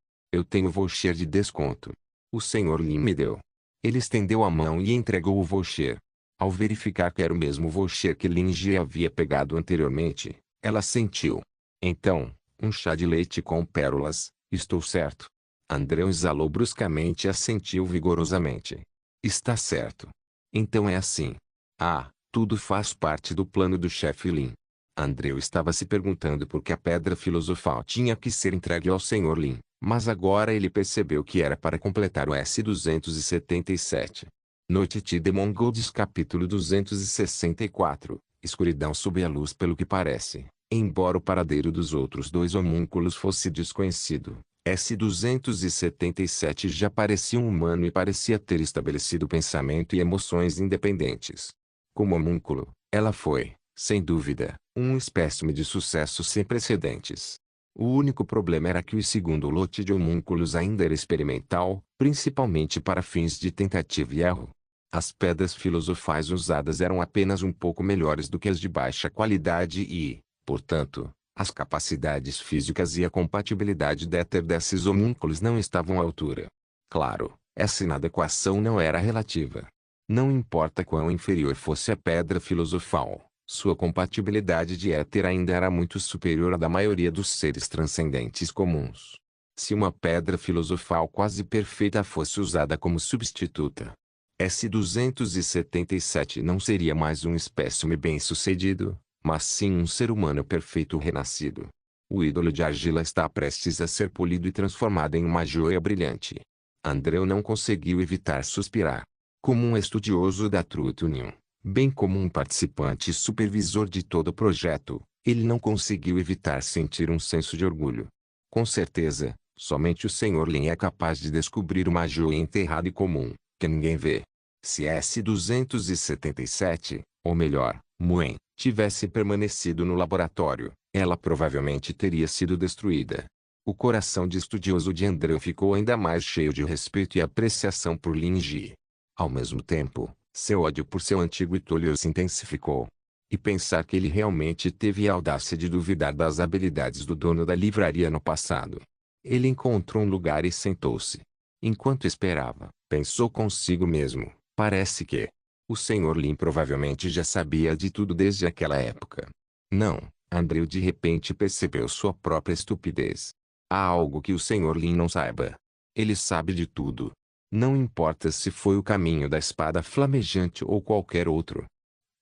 A: o voucher de desconto. O Sr. Lin me deu. Ele estendeu a mão e entregou o voucher. Ao verificar que era o mesmo voucher que Lin Ji havia pegado anteriormente, ela sentiu. Então, um chá de leite com pérolas, estou certo? Andrew exalou bruscamente e assentiu vigorosamente. Está certo. Então é assim. Ah, tudo faz parte do plano do chefe Lin. Andrew estava se perguntando por que a pedra filosofal tinha que ser entregue ao Sr. Lin, mas agora ele percebeu que era para completar o S-277. Noite de Mongols capítulo 264, escuridão sob a luz pelo que parece, embora o paradeiro dos outros 2 homúnculos fosse desconhecido, S-277 já parecia um humano e parecia ter estabelecido pensamento e emoções independentes. Como homúnculo, ela foi, sem dúvida, um espécime de sucesso sem precedentes. O único problema era que o segundo lote de homúnculos ainda era experimental, principalmente para fins de tentativa e erro. As pedras filosofais usadas eram apenas um pouco melhores do que as de baixa qualidade e, portanto, as capacidades físicas e a compatibilidade d'éter desses homúnculos não estavam à altura. Claro, essa inadequação não era relativa. Não importa quão inferior fosse a pedra filosofal, sua compatibilidade de éter ainda era muito superior à da maioria dos seres transcendentes comuns. Se uma pedra filosofal quase perfeita fosse usada como substituta, S-277 não seria mais um espécime bem-sucedido, mas sim um ser humano perfeito renascido. O ídolo de argila está prestes a ser polido e transformado em uma joia brilhante. Andrew não conseguiu evitar suspirar. Como um estudioso da Truth Union, bem como um participante e supervisor de todo o projeto, ele não conseguiu evitar sentir um senso de orgulho. Com certeza, somente o Sr. Lin é capaz de descobrir uma joia enterrada e comum, que ninguém vê. Se S-277, ou melhor, Muen, tivesse permanecido no laboratório, ela provavelmente teria sido destruída. O coração de estudioso de Andrew ficou ainda mais cheio de respeito e apreciação por Lin Ji. Ao mesmo tempo, seu ódio por seu antigo Itolio se intensificou. E pensar que ele realmente teve a audácia de duvidar das habilidades do dono da livraria no passado. Ele encontrou um lugar e sentou-se. Enquanto esperava, pensou consigo mesmo, parece que o Sr. Lin provavelmente já sabia de tudo desde aquela época. Não, Andrew de repente percebeu sua própria estupidez. Há algo que o Sr. Lin não saiba. Ele sabe de tudo. Não importa se foi o caminho da espada flamejante ou qualquer outro.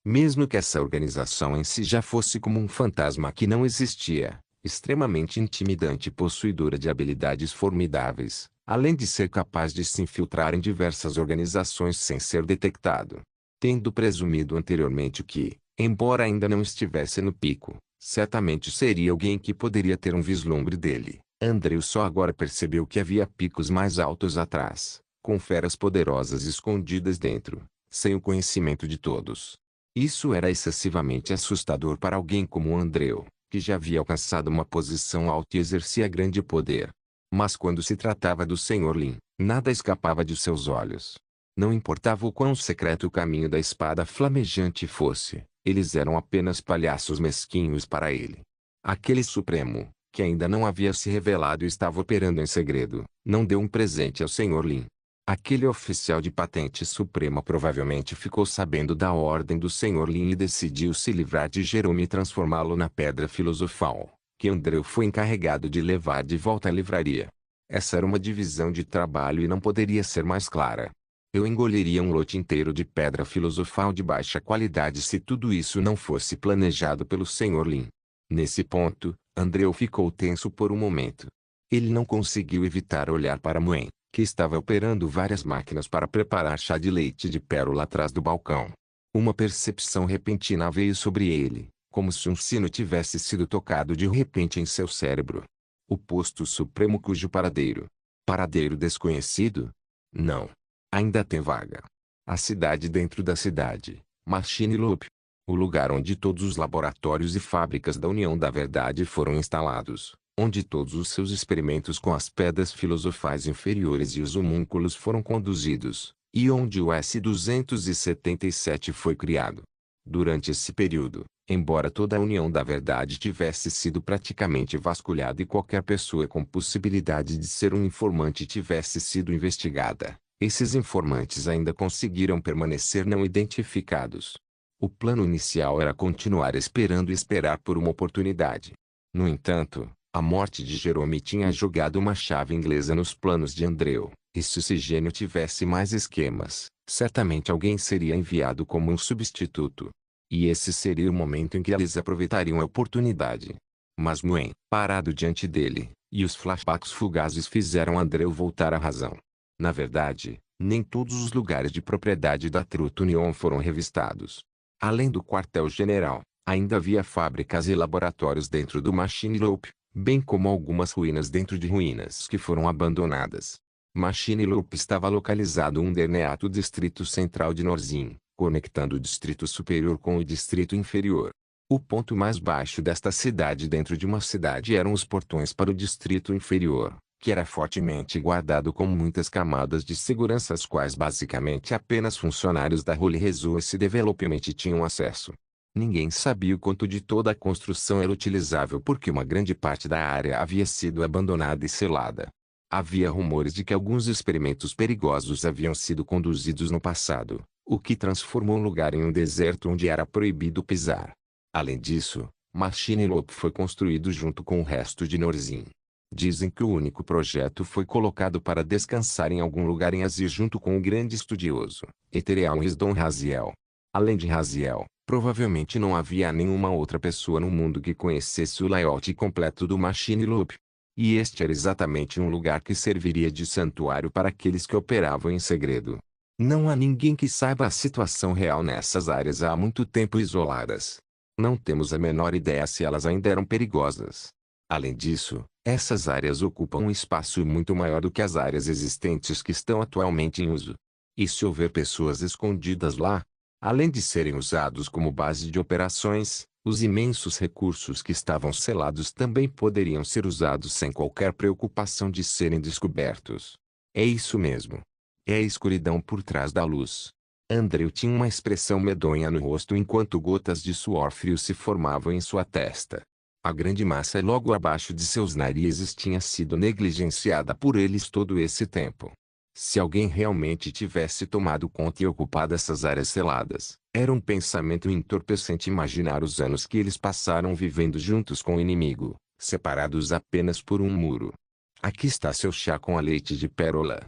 A: Mesmo que essa organização em si já fosse como um fantasma que não existia, extremamente intimidante e possuidora de habilidades formidáveis, além de ser capaz de se infiltrar em diversas organizações sem ser detectado. Tendo presumido anteriormente que, embora ainda não estivesse no pico, certamente seria alguém que poderia ter um vislumbre dele, Andrew só agora percebeu que havia picos mais altos atrás, com feras poderosas escondidas dentro, sem o conhecimento de todos. Isso era excessivamente assustador para alguém como Andrew, que já havia alcançado uma posição alta e exercia grande poder. Mas quando se tratava do Sr. Lin, nada escapava de seus olhos. Não importava o quão secreto o caminho da espada flamejante fosse, eles eram apenas palhaços mesquinhos para ele. Aquele Supremo, que ainda não havia se revelado e estava operando em segredo, não deu um presente ao Sr. Lin. Aquele oficial de patente suprema provavelmente ficou sabendo da ordem do Sr. Lin e decidiu se livrar de Jerome e transformá-lo na pedra filosofal, que Andrew foi encarregado de levar de volta à livraria. Essa era uma divisão de trabalho e não poderia ser mais clara. Eu engoliria um lote inteiro de pedra filosofal de baixa qualidade se tudo isso não fosse planejado pelo Sr. Lin. Nesse ponto, Andrew ficou tenso por um momento. Ele não conseguiu evitar olhar para Moen, que estava operando várias máquinas para preparar chá de leite de pérola atrás do balcão. Uma percepção repentina veio sobre ele, como se um sino tivesse sido tocado de repente em seu cérebro. O posto supremo cujo paradeiro. Paradeiro desconhecido? Não. Ainda tem vaga. A cidade dentro da cidade. Machine Loop. O lugar onde todos os laboratórios e fábricas da União da Verdade foram instalados, onde todos os seus experimentos com as pedras filosofais inferiores e os homúnculos foram conduzidos, e onde o S-277 foi criado. Durante esse período, embora toda a União da Verdade tivesse sido praticamente vasculhada e qualquer pessoa com possibilidade de ser um informante tivesse sido investigada, esses informantes ainda conseguiram permanecer não identificados. O plano inicial era continuar esperando e esperar por uma oportunidade. No entanto, a morte de Jerome tinha jogado uma chave inglesa nos planos de Andrew, e se o Sigênio tivesse mais esquemas, certamente alguém seria enviado como um substituto. E esse seria o momento em que eles aproveitariam a oportunidade. Mas Moen, parado diante dele, e os flashbacks fugazes fizeram Andrew voltar à razão. Na verdade, nem todos os lugares de propriedade da Truth Union foram revistados. Além do quartel-general, ainda havia fábricas e laboratórios dentro do Machine Loop, bem como algumas ruínas dentro de ruínas que foram abandonadas. Machine Loop estava localizado underneath distrito central de Norzin, conectando o distrito superior com o distrito inferior. O ponto mais baixo desta cidade dentro de uma cidade eram os portões para o distrito inferior, que era fortemente guardado com muitas camadas de segurança às quais basicamente apenas funcionários da Holy Resource Development tinham acesso. Ninguém sabia o quanto de toda a construção era utilizável porque uma grande parte da área havia sido abandonada e selada. Havia rumores de que alguns experimentos perigosos haviam sido conduzidos no passado, o que transformou o lugar em um deserto onde era proibido pisar. Além disso, Machine Loop foi construído junto com o resto de Norzin. Dizem que o único projeto foi colocado para descansar em algum lugar em Azir junto com o grande estudioso, Ethereal Wisdom Raziel. Além de Raziel, provavelmente não havia nenhuma outra pessoa no mundo que conhecesse o layout completo do Machine Loop. E este era exatamente um lugar que serviria de santuário para aqueles que operavam em segredo. Não há ninguém que saiba a situação real nessas áreas há muito tempo isoladas. Não temos a menor ideia se elas ainda eram perigosas. Além disso, essas áreas ocupam um espaço muito maior do que as áreas existentes que estão atualmente em uso. E se houver pessoas escondidas lá, além de serem usados como base de operações, os imensos recursos que estavam selados também poderiam ser usados sem qualquer preocupação de serem descobertos. É isso mesmo. É a escuridão por trás da luz. Andrew tinha uma expressão medonha no rosto enquanto gotas de suor frio se formavam em sua testa. A grande massa logo abaixo de seus narizes tinha sido negligenciada por eles todo esse tempo. Se alguém realmente tivesse tomado conta e ocupado essas áreas seladas, era um pensamento entorpecente imaginar os anos que eles passaram vivendo juntos com o inimigo, separados apenas por um muro. Aqui está seu chá com a leite de pérola.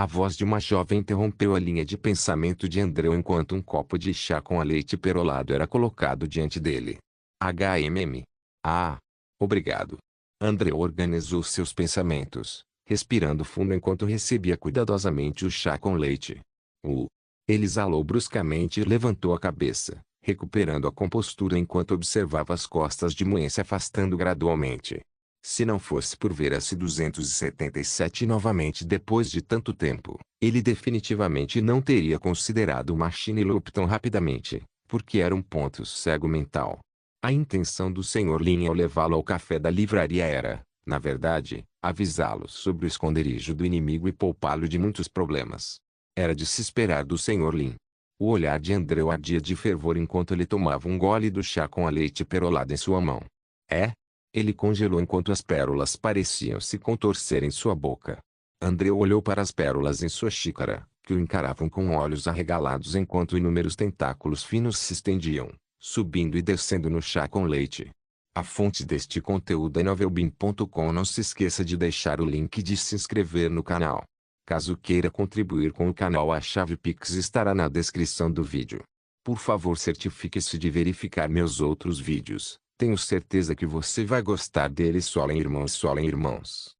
A: A voz de uma jovem interrompeu a linha de pensamento de Andreu enquanto um copo de chá com a leite perolado era colocado diante dele. Ah, obrigado. Andreu organizou seus pensamentos, respirando fundo enquanto recebia cuidadosamente o chá com leite. Ele exalou bruscamente e levantou a cabeça, recuperando a compostura enquanto observava as costas de Moen se afastando gradualmente. Se não fosse por ver a C-277 novamente depois de tanto tempo, ele definitivamente não teria considerado o Machine Loop tão rapidamente, porque era um ponto cego mental. A intenção do Sr. Lin ao levá-lo ao café da livraria era, na verdade, avisá-lo sobre o esconderijo do inimigo e poupá-lo de muitos problemas. Era de se esperar do Sr. Lin. O olhar de Andreu ardia de fervor enquanto ele tomava um gole do chá com a leite perolado em sua mão. Ele congelou enquanto as pérolas pareciam se contorcer em sua boca. Andreu olhou para as pérolas em sua xícara, que o encaravam com olhos arregalados enquanto inúmeros tentáculos finos se estendiam, subindo e descendo no chá com leite. A fonte deste conteúdo é novelbean.com. Não se esqueça de deixar o link e de se inscrever no canal. Caso queira contribuir com o canal, a chave Pix estará na descrição do vídeo. Por favor, certifique-se de verificar meus outros vídeos. Tenho certeza que você vai gostar deles. Solem irmãos.